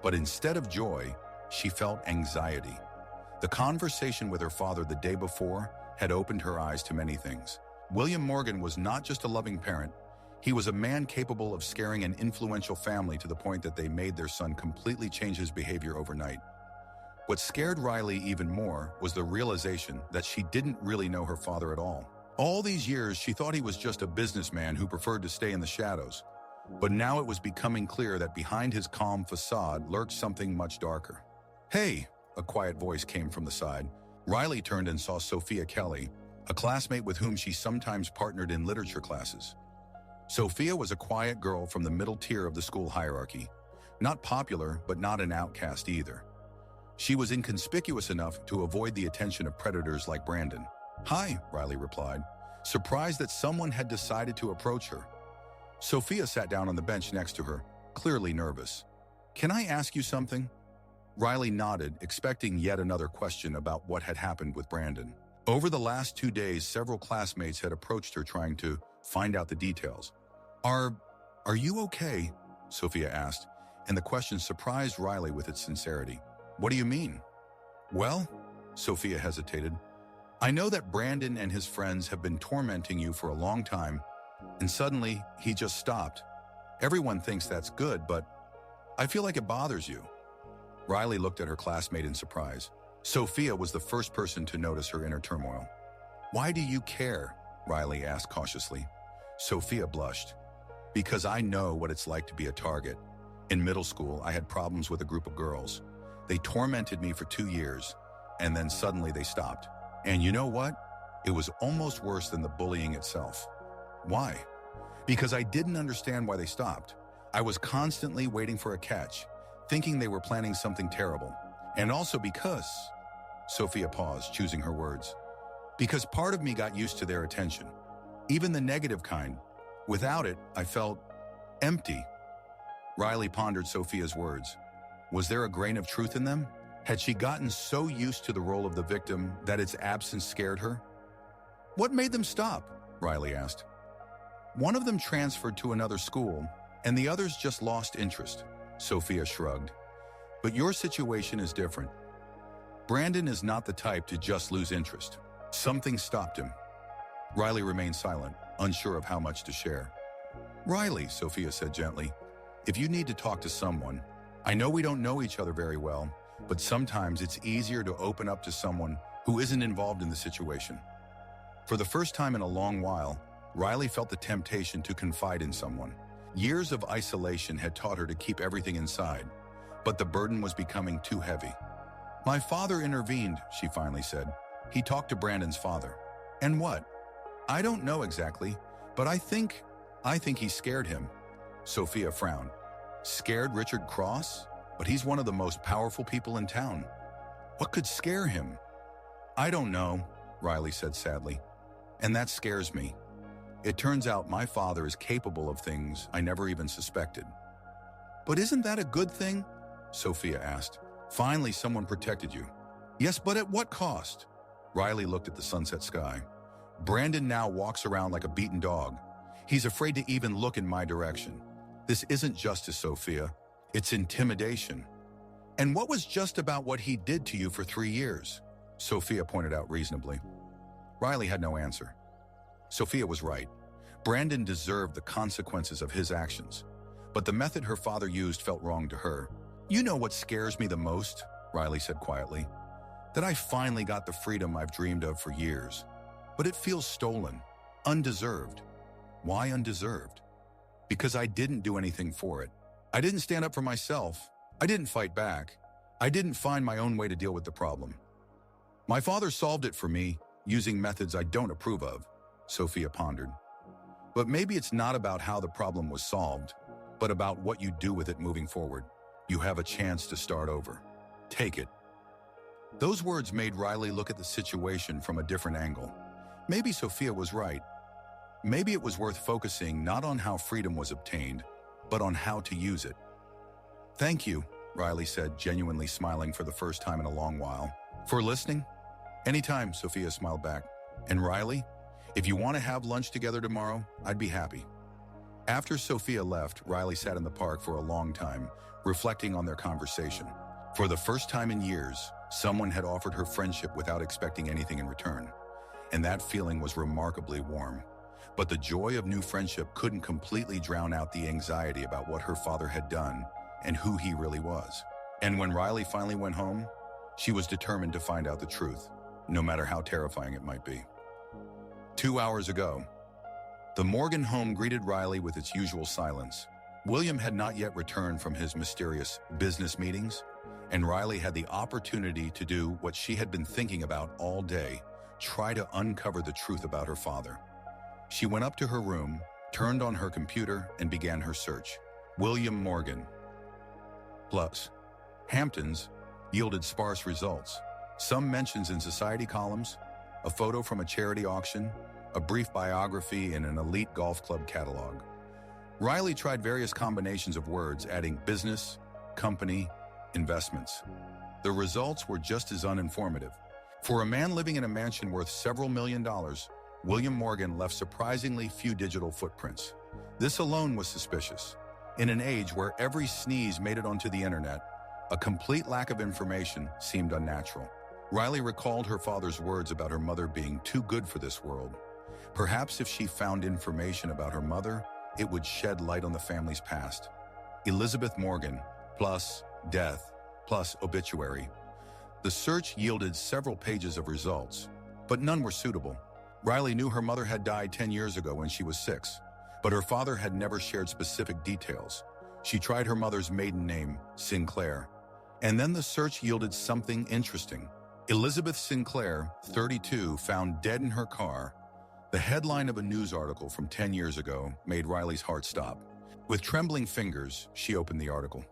But instead of joy, she felt anxiety. The conversation with her father the day before had opened her eyes to many things. William Morgan was not just a loving parent. He was a man capable of scaring an influential family to the point that they made their son completely change his behavior overnight. What scared Riley even more was the realization that she didn't really know her father at all. All these years, she thought he was just a businessman who preferred to stay in the shadows. But now it was becoming clear that behind his calm facade lurked something much darker. "Hey," a quiet voice came from the side. Riley turned and saw Sophia Kelly, a classmate with whom she sometimes partnered in literature classes. Sophia was a quiet girl from the middle tier of the school hierarchy. Not popular, but not an outcast either. She was inconspicuous enough to avoid the attention of predators like Brandon. "Hi," Riley replied, surprised that someone had decided to approach her. Sophia sat down on the bench next to her, clearly nervous. "Can I ask you something?" Riley nodded, expecting yet another question about what had happened with Brandon. Over the last 2 days, several classmates had approached her trying to find out the details. Are you okay?" Sophia asked, and the question surprised Riley with its sincerity. "What do you mean?" "Well," Sophia hesitated, "I know that Brandon and his friends have been tormenting you for a long time, and suddenly he just stopped. Everyone thinks that's good, but I feel like it bothers you." Riley looked at her classmate in surprise. Sophia was the first person to notice her inner turmoil. "Why do you care?" Riley asked cautiously. Sophia blushed. "Because I know what it's like to be a target. In middle school, I had problems with a group of girls. They tormented me for 2 years, and then suddenly they stopped. And you know what? It was almost worse than the bullying itself." "Why?" "Because I didn't understand why they stopped. I was constantly waiting for a catch, thinking they were planning something terrible. And also because," Sophia paused, choosing her words, "because part of me got used to their attention, even the negative kind. Without it, I felt empty." Riley pondered Sophia's words. Was there a grain of truth in them? Had she gotten so used to the role of the victim that its absence scared her? "What made them stop?" Riley asked. "One of them transferred to another school, and the others just lost interest," Sophia shrugged. "But your situation is different. Brandon is not the type to just lose interest. Something stopped him." Riley remained silent, unsure of how much to share. "Riley," Sophia said gently, "if you need to talk to someone, I know we don't know each other very well, but sometimes it's easier to open up to someone who isn't involved in the situation." For the first time in a long while, Riley felt the temptation to confide in someone. Years of isolation had taught her to keep everything inside, but the burden was becoming too heavy. "My father intervened," she finally said. "He talked to Brandon's father." "And what?" "I don't know exactly, but I think he scared him." Sophia frowned. "Scared Richard Cross? But he's one of the most powerful people in town. What could scare him?" "I don't know," Riley said sadly. "And that scares me. It turns out my father is capable of things I never even suspected." "But isn't that a good thing?" Sophia asked. "Finally, someone protected you." "Yes, but at what cost?" Riley looked at the sunset sky. "Brandon now walks around like a beaten dog. He's afraid to even look in my direction. This isn't justice, Sophia. It's intimidation." "And what was just about what he did to you for 3 years?" Sophia pointed out reasonably. Riley had no answer. Sophia was right. Brandon deserved the consequences of his actions. But the method her father used felt wrong to her. "You know what scares me the most?" Riley said quietly. "That I finally got the freedom I've dreamed of for years. But it feels stolen, undeserved." "Why undeserved?" "Because I didn't do anything for it. I didn't stand up for myself. I didn't fight back. I didn't find my own way to deal with the problem. My father solved it for me, using methods I don't approve of," Sophia pondered. "But maybe it's not about how the problem was solved, but about what you do with it moving forward. You have a chance to start over. Take it. Those words made Riley look at the situation from a different angle. Maybe Sophia was right. Maybe it was worth focusing not on how freedom was obtained, but on how to use it. Thank you, Riley said, genuinely smiling for the first time in a long while. For listening? Anytime, Sophia smiled back. And Riley, if you want to have lunch together tomorrow, I'd be happy. After Sophia left, Riley sat in the park for a long time, reflecting on their conversation. For the first time in years, someone had offered her friendship without expecting anything in return. And that feeling was remarkably warm. But the joy of new friendship couldn't completely drown out the anxiety about what her father had done and who he really was. And when Riley finally went home, she was determined to find out the truth, no matter how terrifying it might be. 2 hours ago, the Morgan home greeted Riley with its usual silence. William had not yet returned from his mysterious business meetings, and Riley had the opportunity to do what she had been thinking about all day, try to uncover the truth about her father. She went up to her room, turned on her computer, and began her search. William Morgan plus Hamptons yielded sparse results. Some mentions in society columns, a photo from a charity auction, a brief biography in an elite golf club catalog. Riley tried various combinations of words, adding business, company, investments. The results were just as uninformative. For a man living in a mansion worth several $1 million, William Morgan left surprisingly few digital footprints. This alone was suspicious. In an age where every sneeze made it onto the internet, a complete lack of information seemed unnatural. Riley recalled her father's words about her mother being too good for this world. Perhaps if she found information about her mother, it would shed light on the family's past. Elizabeth Morgan, plus death, plus obituary. The search yielded several pages of results, but none were suitable. Riley knew her mother had died 10 years ago when she was 6, but her father had never shared specific details. She tried her mother's maiden name, Sinclair, and then the search yielded something interesting. Elizabeth Sinclair, 32, found dead in her car. The headline of a news article from 10 years ago made Riley's heart stop. With trembling fingers, she opened the article.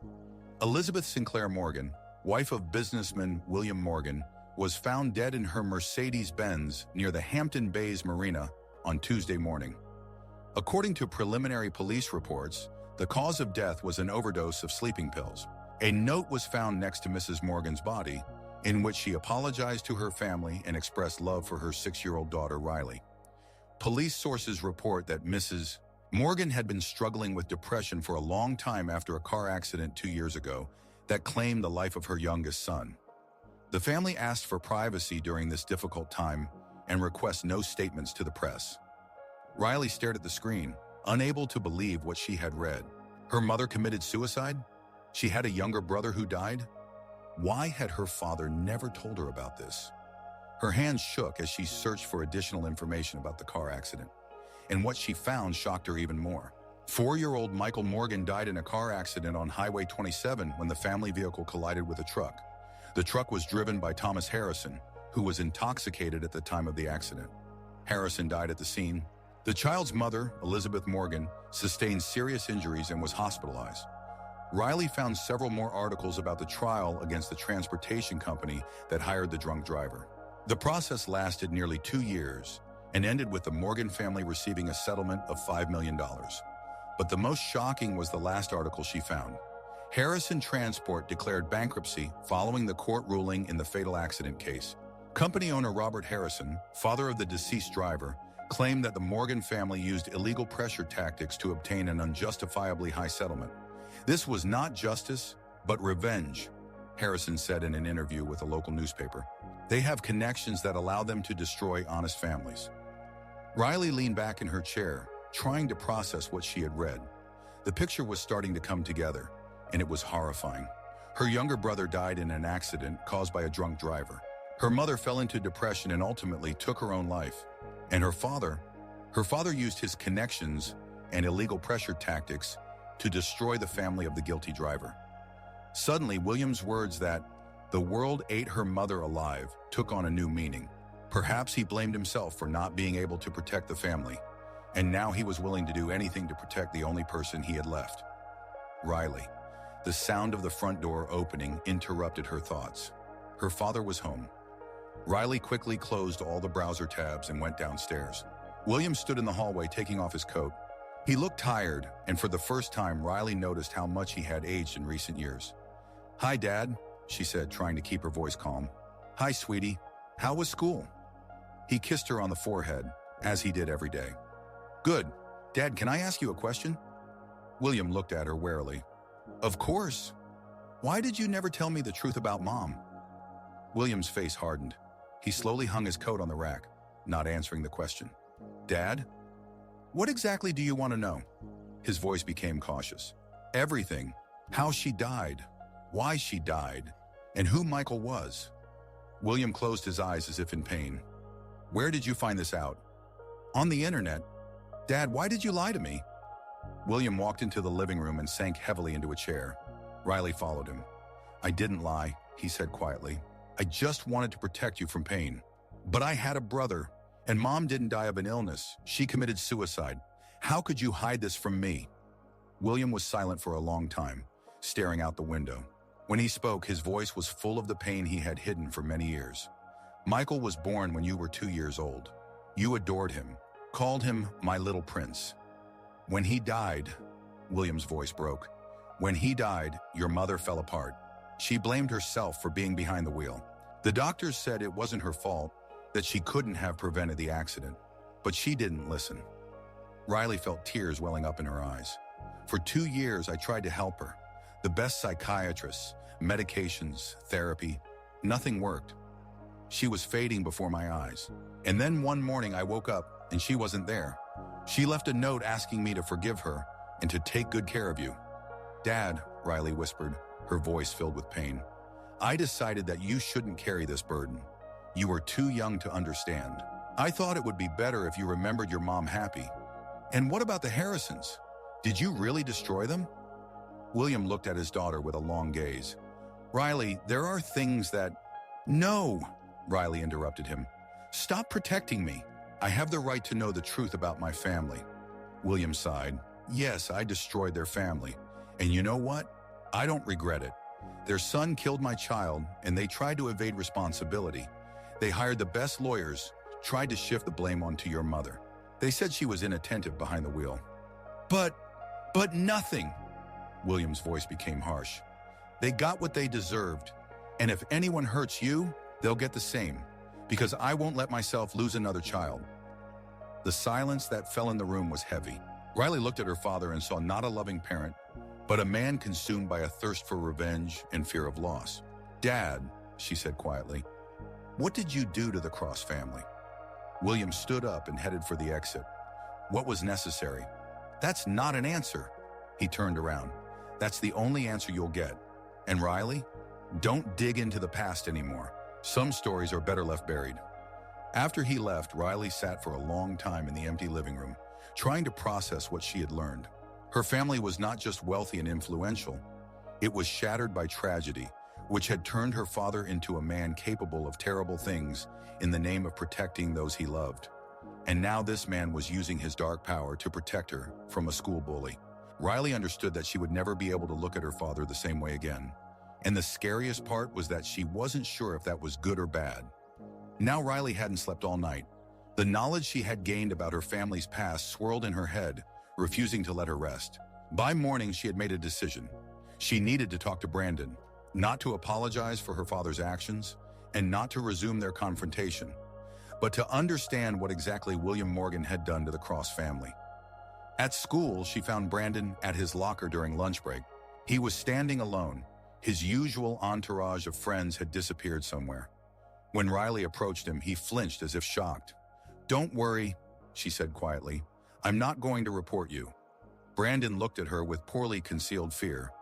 Elizabeth Sinclair Morgan, wife of businessman William Morgan, was found dead in her Mercedes-Benz near the Hampton Bays Marina on Tuesday morning. According to preliminary police reports, the cause of death was an overdose of sleeping pills. A note was found next to Mrs. Morgan's body, in which she apologized to her family and expressed love for her 6-year-old daughter, Riley. Police sources report that Mrs. Morgan had been struggling with depression for a long time after a car accident 2 years ago that claimed the life of her youngest son. The family asked for privacy during this difficult time and requests no statements to the press. Riley stared at the screen, unable to believe what she had read. Her mother committed suicide? She had a younger brother who died? Why had her father never told her about this? Her hands shook as she searched for additional information about the car accident, and what she found shocked her even more. 4-year-old Michael Morgan died in a car accident on Highway 27 when the family vehicle collided with a truck. The truck was driven by Thomas Harrison, who was intoxicated at the time of the accident. Harrison died at the scene. The child's mother, Elizabeth Morgan, sustained serious injuries and was hospitalized. Riley found several more articles about the trial against the transportation company that hired the drunk driver. The process lasted nearly 2 years and ended with the Morgan family receiving a settlement of $5 million. But the most shocking was the last article she found. Harrison Transport declared bankruptcy following the court ruling in the fatal accident case. Company owner Robert Harrison, father of the deceased driver, claimed that the Morgan family used illegal pressure tactics to obtain an unjustifiably high settlement. This was not justice, but revenge, Harrison said in an interview with a local newspaper. They have connections that allow them to destroy honest families. Riley leaned back in her chair, trying to process what she had read. The picture was starting to come together, and it was horrifying. Her younger brother died in an accident caused by a drunk driver. Her mother fell into depression and ultimately took her own life. And her father used his connections and illegal pressure tactics to destroy the family of the guilty driver. Suddenly, William's words that the world ate her mother alive took on a new meaning. Perhaps he blamed himself for not being able to protect the family, and now he was willing to do anything to protect the only person he had left. Riley. The sound of the front door opening interrupted her thoughts. Her father was home. Riley quickly closed all the browser tabs and went downstairs. William stood in the hallway taking off his coat. He looked tired, and for the first time, Riley noticed how much he had aged in recent years. "Hi, Dad," she said, trying to keep her voice calm. "Hi, sweetie. How was school?" He kissed her on the forehead, as he did every day. "Good. Dad, can I ask you a question?" William looked at her warily. "Of course. Why did you never tell me the truth about Mom?" William's face hardened. He slowly hung his coat on the rack, not answering the question. "Dad? What exactly do you want to know?" His voice became cautious. "Everything. How she died, why she died, and who Michael was." William closed his eyes as if in pain. "Where did you find this out?" "On the internet." "Dad, why did you lie to me?" William walked into the living room and sank heavily into a chair. Riley followed him. "I didn't lie," he said quietly. "I just wanted to protect you from pain. But I had a brother, and Mom didn't die of an illness. She committed suicide. How could you hide this from me?" William was silent for a long time, staring out the window. When he spoke, his voice was full of the pain he had hidden for many years. "Michael was born when you were 2 years old. You adored him, called him my little prince. When he died," William's voice broke, "when he died, your mother fell apart. She blamed herself for being behind the wheel. The doctors said it wasn't her fault, that she couldn't have prevented the accident, but she didn't listen." Riley felt tears welling up in her eyes. "For 2 years, I tried to help her. The best psychiatrists, medications, therapy. Nothing worked. She was fading before my eyes. And then one morning I woke up and she wasn't there. She left a note asking me to forgive her and to take good care of you." "Dad," Riley whispered, her voice filled with pain, "I decided that you shouldn't carry this burden. You were too young to understand. I thought it would be better if you remembered your mom happy. And what about the Harrisons? Did you really destroy them?" William looked at his daughter with a long gaze. "Riley, there are things that—" "No," Riley interrupted him. "Stop protecting me. I have the right to know the truth about my family." William sighed. "Yes, I destroyed their family. And you know what? I don't regret it. Their son killed my child, and they tried to evade responsibility. They hired the best lawyers, tried to shift the blame onto your mother. They said she was inattentive behind the wheel." But nothing." William's voice became harsh. "They got what they deserved, and if anyone hurts you, they'll get the same, because I won't let myself lose another child." The silence that fell in the room was heavy. Riley looked at her father and saw not a loving parent, but a man consumed by a thirst for revenge and fear of loss. "Dad," she said quietly, "what did you do to the Cross family?" William stood up and headed for the exit. "What was necessary?" "That's not an answer." He turned around. "That's the only answer you'll get. And Riley, don't dig into the past anymore. Some stories are better left buried." After he left, Riley sat for a long time in the empty living room, trying to process what she had learned. Her family was not just wealthy and influential. It was shattered by tragedy, which had turned her father into a man capable of terrible things in the name of protecting those he loved. And now this man was using his dark power to protect her from a school bully. Riley understood that she would never be able to look at her father the same way again. And the scariest part was that she wasn't sure if that was good or bad. Now Riley hadn't slept all night. The knowledge she had gained about her family's past swirled in her head, refusing to let her rest. By morning, she had made a decision. She needed to talk to Brandon, not to apologize for her father's actions, and not to resume their confrontation, but to understand what exactly William Morgan had done to the Cross family. At school, she found Brandon at his locker during lunch break. He was standing alone. His usual entourage of friends had disappeared somewhere. When Riley approached him, he flinched as if shocked. "Don't worry," she said quietly. "I'm not going to report you." Brandon looked at her with poorly concealed fear.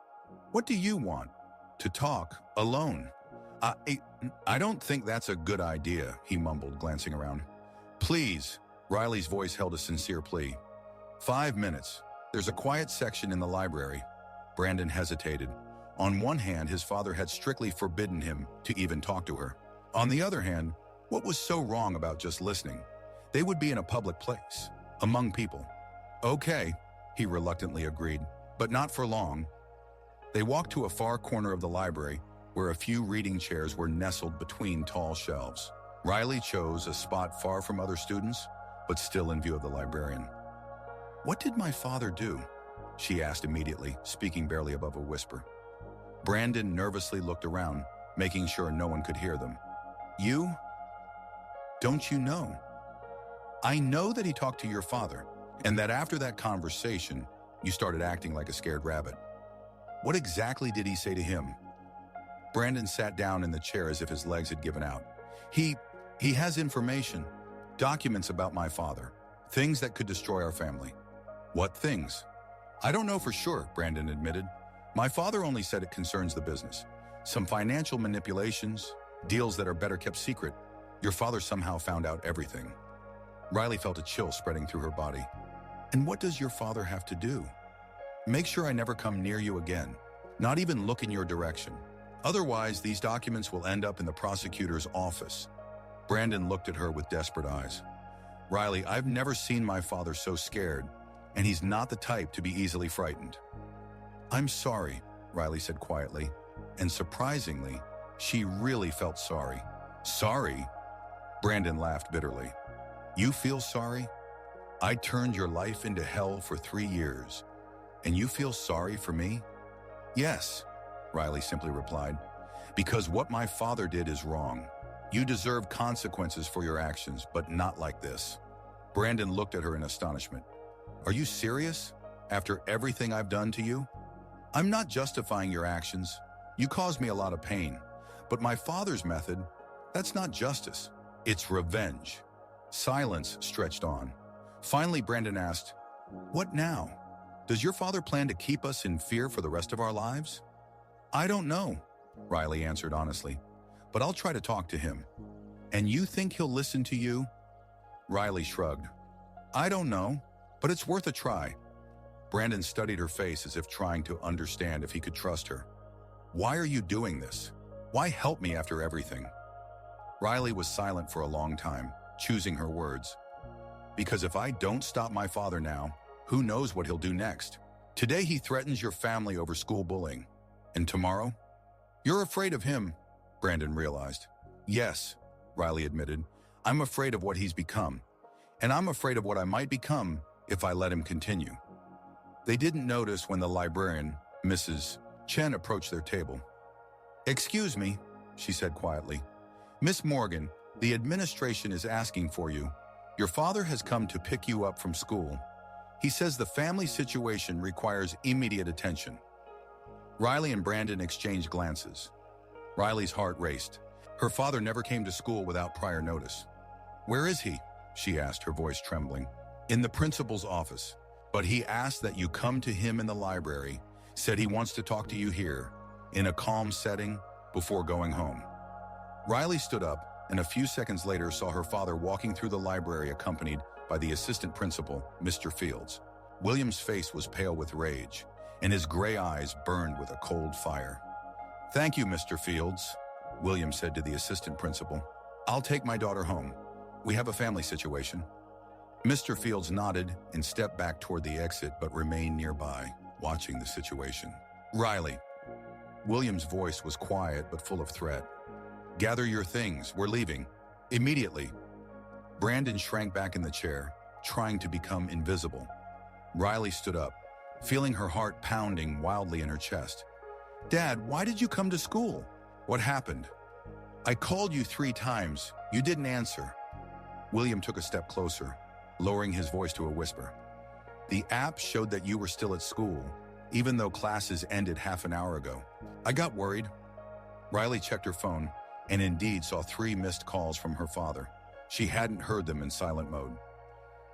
"What do you want? To talk, alone?" I don't think that's a good idea," he mumbled, glancing around. "Please," Riley's voice held a sincere plea. 5 minutes. There's a quiet section in the library." Brandon hesitated. On one hand, his father had strictly forbidden him to even talk to her. On the other hand, what was so wrong about just listening? They would be in a public place, among people. "Okay," he reluctantly agreed, "but not for long." They walked to a far corner of the library where a few reading chairs were nestled between tall shelves. Riley chose a spot far from other students, but still in view of the librarian. "What did my father do?" she asked immediately, speaking barely above a whisper. Brandon nervously looked around, making sure no one could hear them. "You? Don't you know? I know that he talked to your father, and that after that conversation, you started acting like a scared rabbit. What exactly did he say to him?" Brandon sat down in the chair as if his legs had given out. He has information, documents about my father, things that could destroy our family." "What things?" "I don't know for sure," Brandon admitted. "My father only said it concerns the business. Some financial manipulations, deals that are better kept secret. Your father somehow found out everything." Riley felt a chill spreading through her body. "And what does your father have to do?" "Make sure I never come near you again, not even look in your direction. Otherwise, these documents will end up in the prosecutor's office." Brandon looked at her with desperate eyes. "Riley, I've never seen my father so scared, and he's not the type to be easily frightened." "I'm sorry," Riley said quietly, and surprisingly, she really felt sorry. "Sorry?" Brandon laughed bitterly. "You feel sorry? I turned your life into hell for 3 years, and you feel sorry for me?" "Yes," Riley simply replied, "because what my father did is wrong. You deserve consequences for your actions, but not like this." Brandon looked at her in astonishment. "Are you serious? After everything I've done to you?" "I'm not justifying your actions. You caused me a lot of pain. But my father's method, that's not justice. It's revenge." Silence stretched on. Finally, Brandon asked, "What now? Does your father plan to keep us in fear for the rest of our lives?" "I don't know," Riley answered honestly, "but I'll try to talk to him." "And you think he'll listen to you?" Riley shrugged. "I don't know, but it's worth a try." Brandon studied her face as if trying to understand if he could trust her. "Why are you doing this? Why help me after everything?" Riley was silent for a long time, choosing her words. "Because if I don't stop my father now, who knows what he'll do next? Today he threatens your family over school bullying. And tomorrow? You're afraid of him," Brandon realized. "Yes," Riley admitted. "I'm afraid of what he's become. And I'm afraid of what I might become if I let him continue." They didn't notice when the librarian, Mrs. Chen, approached their table. "Excuse me," she said quietly. "Miss Morgan, the administration is asking for you. Your father has come to pick you up from school. He says the family situation requires immediate attention." Riley and Brandon exchanged glances. Riley's heart raced. Her father never came to school without prior notice. "Where is he?" she asked, her voice trembling. "In the principal's office. But he asked that you come to him in the library, said he wants to talk to you here, in a calm setting, before going home." Riley stood up, and a few seconds later saw her father walking through the library accompanied by the assistant principal, Mr. Fields. William's face was pale with rage, and his gray eyes burned with a cold fire. "Thank you, Mr. Fields," William said to the assistant principal. "I'll take my daughter home. We have a family situation." Mr. Fields nodded and stepped back toward the exit but remained nearby, watching the situation. "Riley." William's voice was quiet but full of threat. "Gather your things, we're leaving. Immediately." Brandon shrank back in the chair, trying to become invisible. Riley stood up, feeling her heart pounding wildly in her chest. "Dad, why did you come to school? What happened?" "I called you 3 times. You didn't answer." William took a step closer, lowering his voice to a whisper. "The app showed that you were still at school, even though classes ended half an hour ago. I got worried." Riley checked her phone and indeed saw 3 missed calls from her father. She hadn't heard them in silent mode.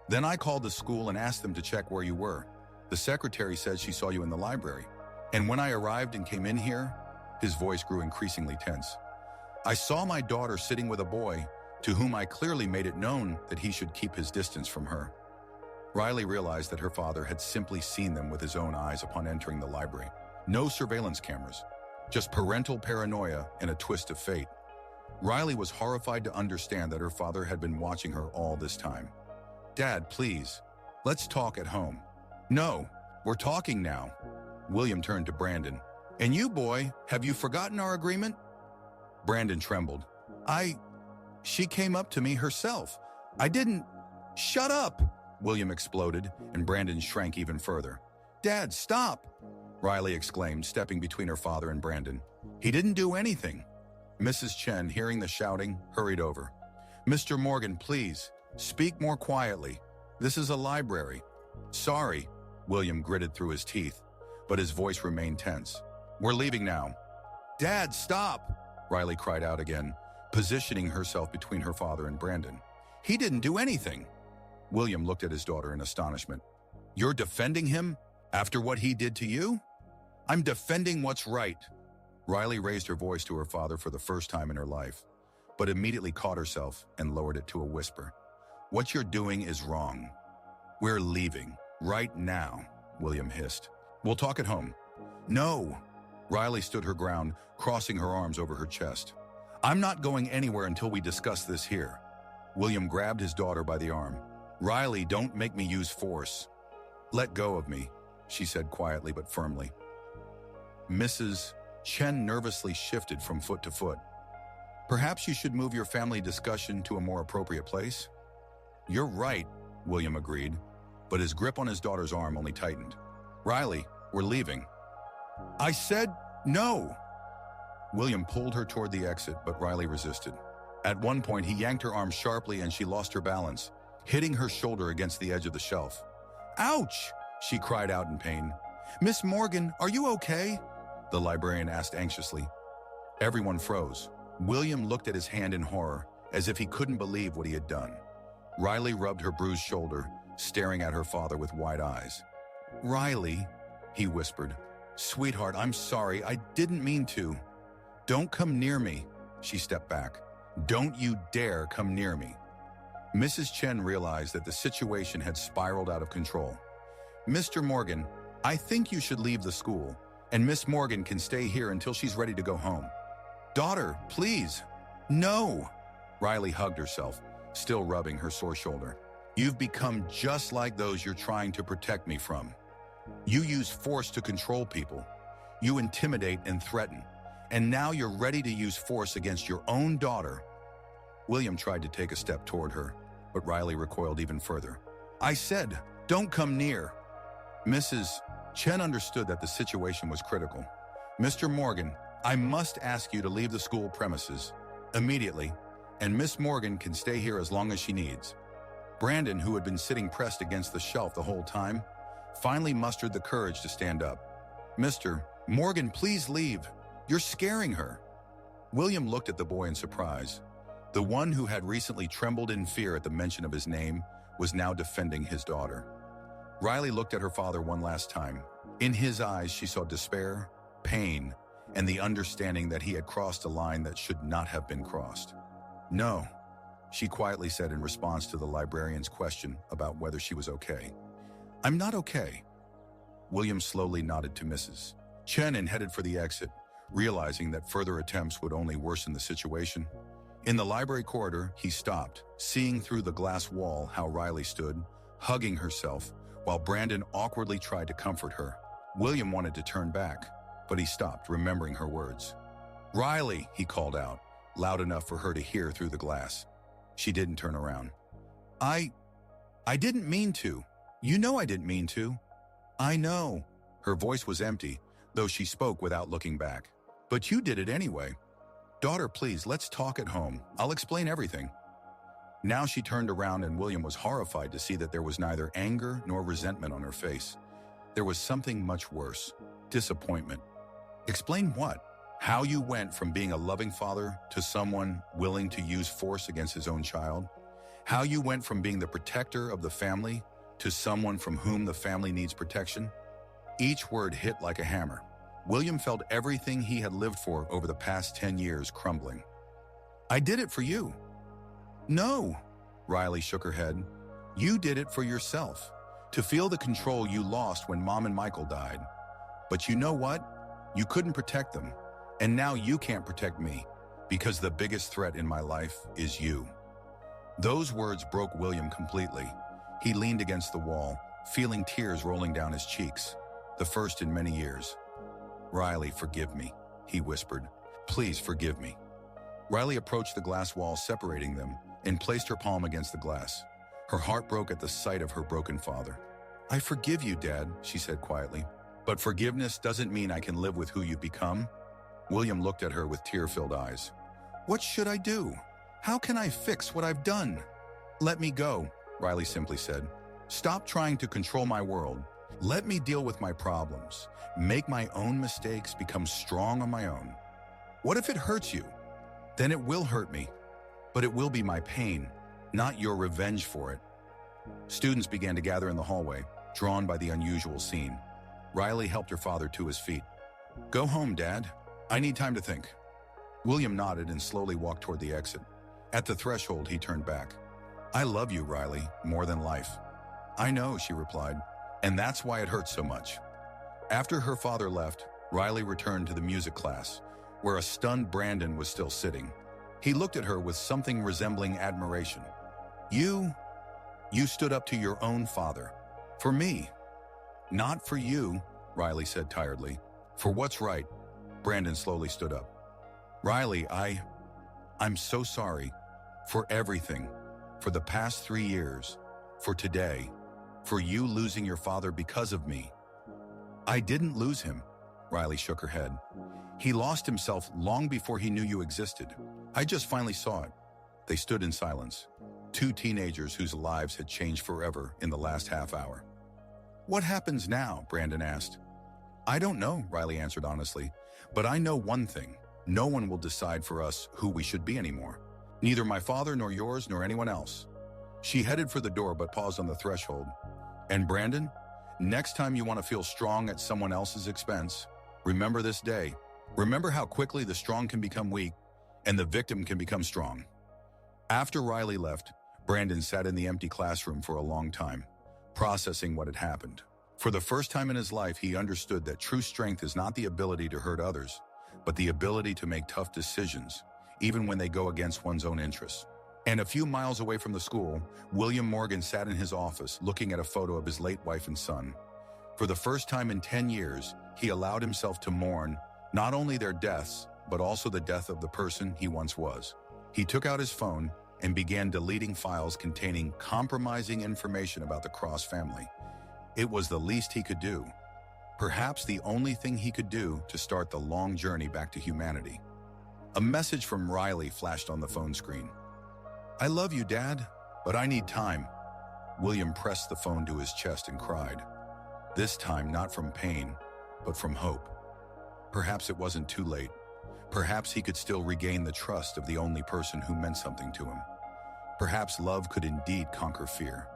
"Then I called the school and asked them to check where you were. The secretary said she saw you in the library. And when I arrived and came in here," his voice grew increasingly tense, "I saw my daughter sitting with a boy to whom I clearly made it known that he should keep his distance from her." Riley realized that her father had simply seen them with his own eyes upon entering the library. No surveillance cameras, just parental paranoia and a twist of fate. Riley was horrified to understand that her father had been watching her all this time. "Dad, please, let's talk at home." "No, we're talking now." William turned to Brandon. And you, boy, have you forgotten our agreement? Brandon trembled. She came up to me herself. I didn't. Shut up, William exploded, and Brandon shrank even further. Dad, stop, Riley exclaimed, stepping between her father and Brandon. He didn't do anything. Mrs. Chen, hearing the shouting, hurried over. Mr. Morgan, please, speak more quietly. This is a library. Sorry, William gritted through his teeth, but his voice remained tense. We're leaving now. Dad, stop, Riley cried out again, positioning herself between her father and Brandon. He didn't do anything. William looked at his daughter in astonishment. You're defending him after what he did to you? I'm defending what's right. Riley raised her voice to her father for the first time in her life, but immediately caught herself and lowered it to a whisper. What you're doing is wrong. We're leaving, right now, William hissed. We'll talk at home. No. Riley stood her ground, crossing her arms over her chest. I'm not going anywhere until we discuss this here. William grabbed his daughter by the arm. Riley, don't make me use force. Let go of me, she said quietly but firmly. Mrs. Chen nervously shifted from foot to foot. Perhaps you should move your family discussion to a more appropriate place? You're right, William agreed, but his grip on his daughter's arm only tightened. Riley, we're leaving. I said no. William pulled her toward the exit, but Riley resisted. At one point, he yanked her arm sharply and she lost her balance, hitting her shoulder against the edge of the shelf. Ouch! She cried out in pain. Miss Morgan, are you okay? The librarian asked anxiously. Everyone froze. William looked at his hand in horror, as if he couldn't believe what he had done. Riley rubbed her bruised shoulder, staring at her father with wide eyes. Riley, he whispered. Sweetheart, I'm sorry, I didn't mean to. Don't come near me, she stepped back. Don't you dare come near me. Mrs. Chen realized that the situation had spiraled out of control. Mr. Morgan, I think you should leave the school, and Miss Morgan can stay here until she's ready to go home. Daughter, please. No. Riley hugged herself, still rubbing her sore shoulder. You've become just like those you're trying to protect me from. You use force to control people. You intimidate and threaten. And now you're ready to use force against your own daughter. William tried to take a step toward her, but Riley recoiled even further. I said, don't come near. Mrs. Chen understood that the situation was critical. Mr. Morgan, I must ask you to leave the school premises immediately, and Miss Morgan can stay here as long as she needs. Brandon, who had been sitting pressed against the shelf the whole time, finally mustered the courage to stand up. Mr. Morgan, please leave. You're scaring her. William looked at the boy in surprise. The one who had recently trembled in fear at the mention of his name was now defending his daughter. Riley looked at her father one last time. In his eyes, she saw despair, pain, and the understanding that he had crossed a line that should not have been crossed. No, she quietly said in response to the librarian's question about whether she was okay. I'm not okay. William slowly nodded to Mrs. Chen and headed for the exit, realizing that further attempts would only worsen the situation. In the library corridor, he stopped, seeing through the glass wall how Riley stood, hugging herself, while Brandon awkwardly tried to comfort her. William wanted to turn back, but he stopped, remembering her words. Riley, he called out, loud enough for her to hear through the glass. She didn't turn around. I didn't mean to. You know I didn't mean to. I know. Her voice was empty, though she spoke without looking back. But you did it anyway. Daughter, please, let's talk at home. I'll explain everything. Now she turned around and William was horrified to see that there was neither anger nor resentment on her face. There was something much worse, disappointment. Explain what? How you went from being a loving father to someone willing to use force against his own child? How you went from being the protector of the family to someone from whom the family needs protection? Each word hit like a hammer. William felt everything he had lived for over the past 10 years crumbling. I did it for you. No, Riley shook her head. You did it for yourself, to feel the control you lost when Mom and Michael died. But you know what? You couldn't protect them, and now you can't protect me, because the biggest threat in my life is you. Those words broke William completely. He leaned against the wall, feeling tears rolling down his cheeks, the first in many years. "Riley, forgive me," he whispered. "Please forgive me." Riley approached the glass wall separating them and placed her palm against the glass. Her heart broke at the sight of her broken father. "I forgive you, Dad," she said quietly. "But forgiveness doesn't mean I can live with who you've become." William looked at her with tear-filled eyes. "What should I do? How can I fix what I've done?" "Let me go," Riley simply said. "Stop trying to control my world. Let me deal with my problems, make my own mistakes, become strong on my own. What if it hurts you? Then it will hurt me, but it will be my pain, not your revenge for it." Students began to gather in the hallway, drawn by the unusual scene. Riley helped her father to his feet. "Go home, Dad. I need time to think." William nodded and slowly walked toward the exit. At the threshold, he turned back. "I love you, Riley, more than life." "I know," she replied, "and that's why it hurts so much." After her father left, Riley returned to the music class, where a stunned Brandon was still sitting. He looked at her with something resembling admiration. You stood up to your own father. For me." "Not for you," Riley said tiredly. "For what's right." Brandon slowly stood up. "Riley, I'm so sorry. For everything. For the past 3 years. For today. For you losing your father because of me." "I didn't lose him," Riley shook her head. "He lost himself long before he knew you existed. I just finally saw it." They stood in silence. Two teenagers whose lives had changed forever in the last half hour. "What happens now?" Brandon asked. "I don't know," Riley answered honestly. "But I know one thing. No one will decide for us who we should be anymore. Neither my father nor yours nor anyone else." She headed for the door but paused on the threshold. "And Brandon, next time you want to feel strong at someone else's expense, remember this day. Remember how quickly the strong can become weak and the victim can become strong." After Riley left, Brandon sat in the empty classroom for a long time, processing what had happened. For the first time in his life, he understood that true strength is not the ability to hurt others, but the ability to make tough decisions, even when they go against one's own interests. And a few miles away from the school, William Morgan sat in his office looking at a photo of his late wife and son. For the first time in 10 years, he allowed himself to mourn not only their deaths, but also the death of the person he once was. He took out his phone and began deleting files containing compromising information about the Cross family. It was the least he could do. Perhaps the only thing he could do to start the long journey back to humanity. A message from Riley flashed on the phone screen. "I love you, Dad, but I need time." William pressed the phone to his chest and cried. This time not from pain, but from hope. Perhaps it wasn't too late. Perhaps he could still regain the trust of the only person who meant something to him. Perhaps love could indeed conquer fear.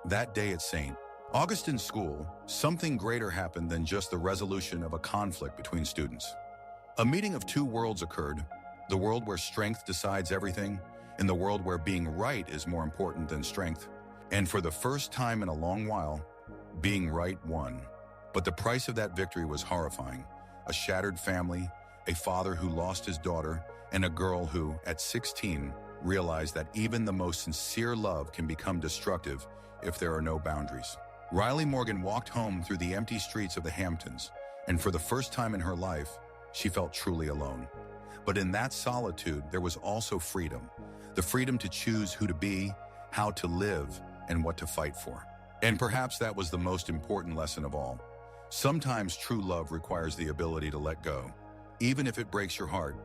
That day at St. Augustine's School, something greater happened than just the resolution of a conflict between students. A meeting of two worlds occurred, the world where strength decides everything, and the world where being right is more important than strength. And for the first time in a long while, being right won. But the price of that victory was horrifying. A shattered family, a father who lost his daughter, and a girl who, at 16, realized that even the most sincere love can become destructive if there are no boundaries. Riley Morgan walked home through the empty streets of the Hamptons, and for the first time in her life, she felt truly alone. But in that solitude, there was also freedom. The freedom to choose who to be, how to live, and what to fight for. And perhaps that was the most important lesson of all. Sometimes true love requires the ability to let go, even if it breaks your heart.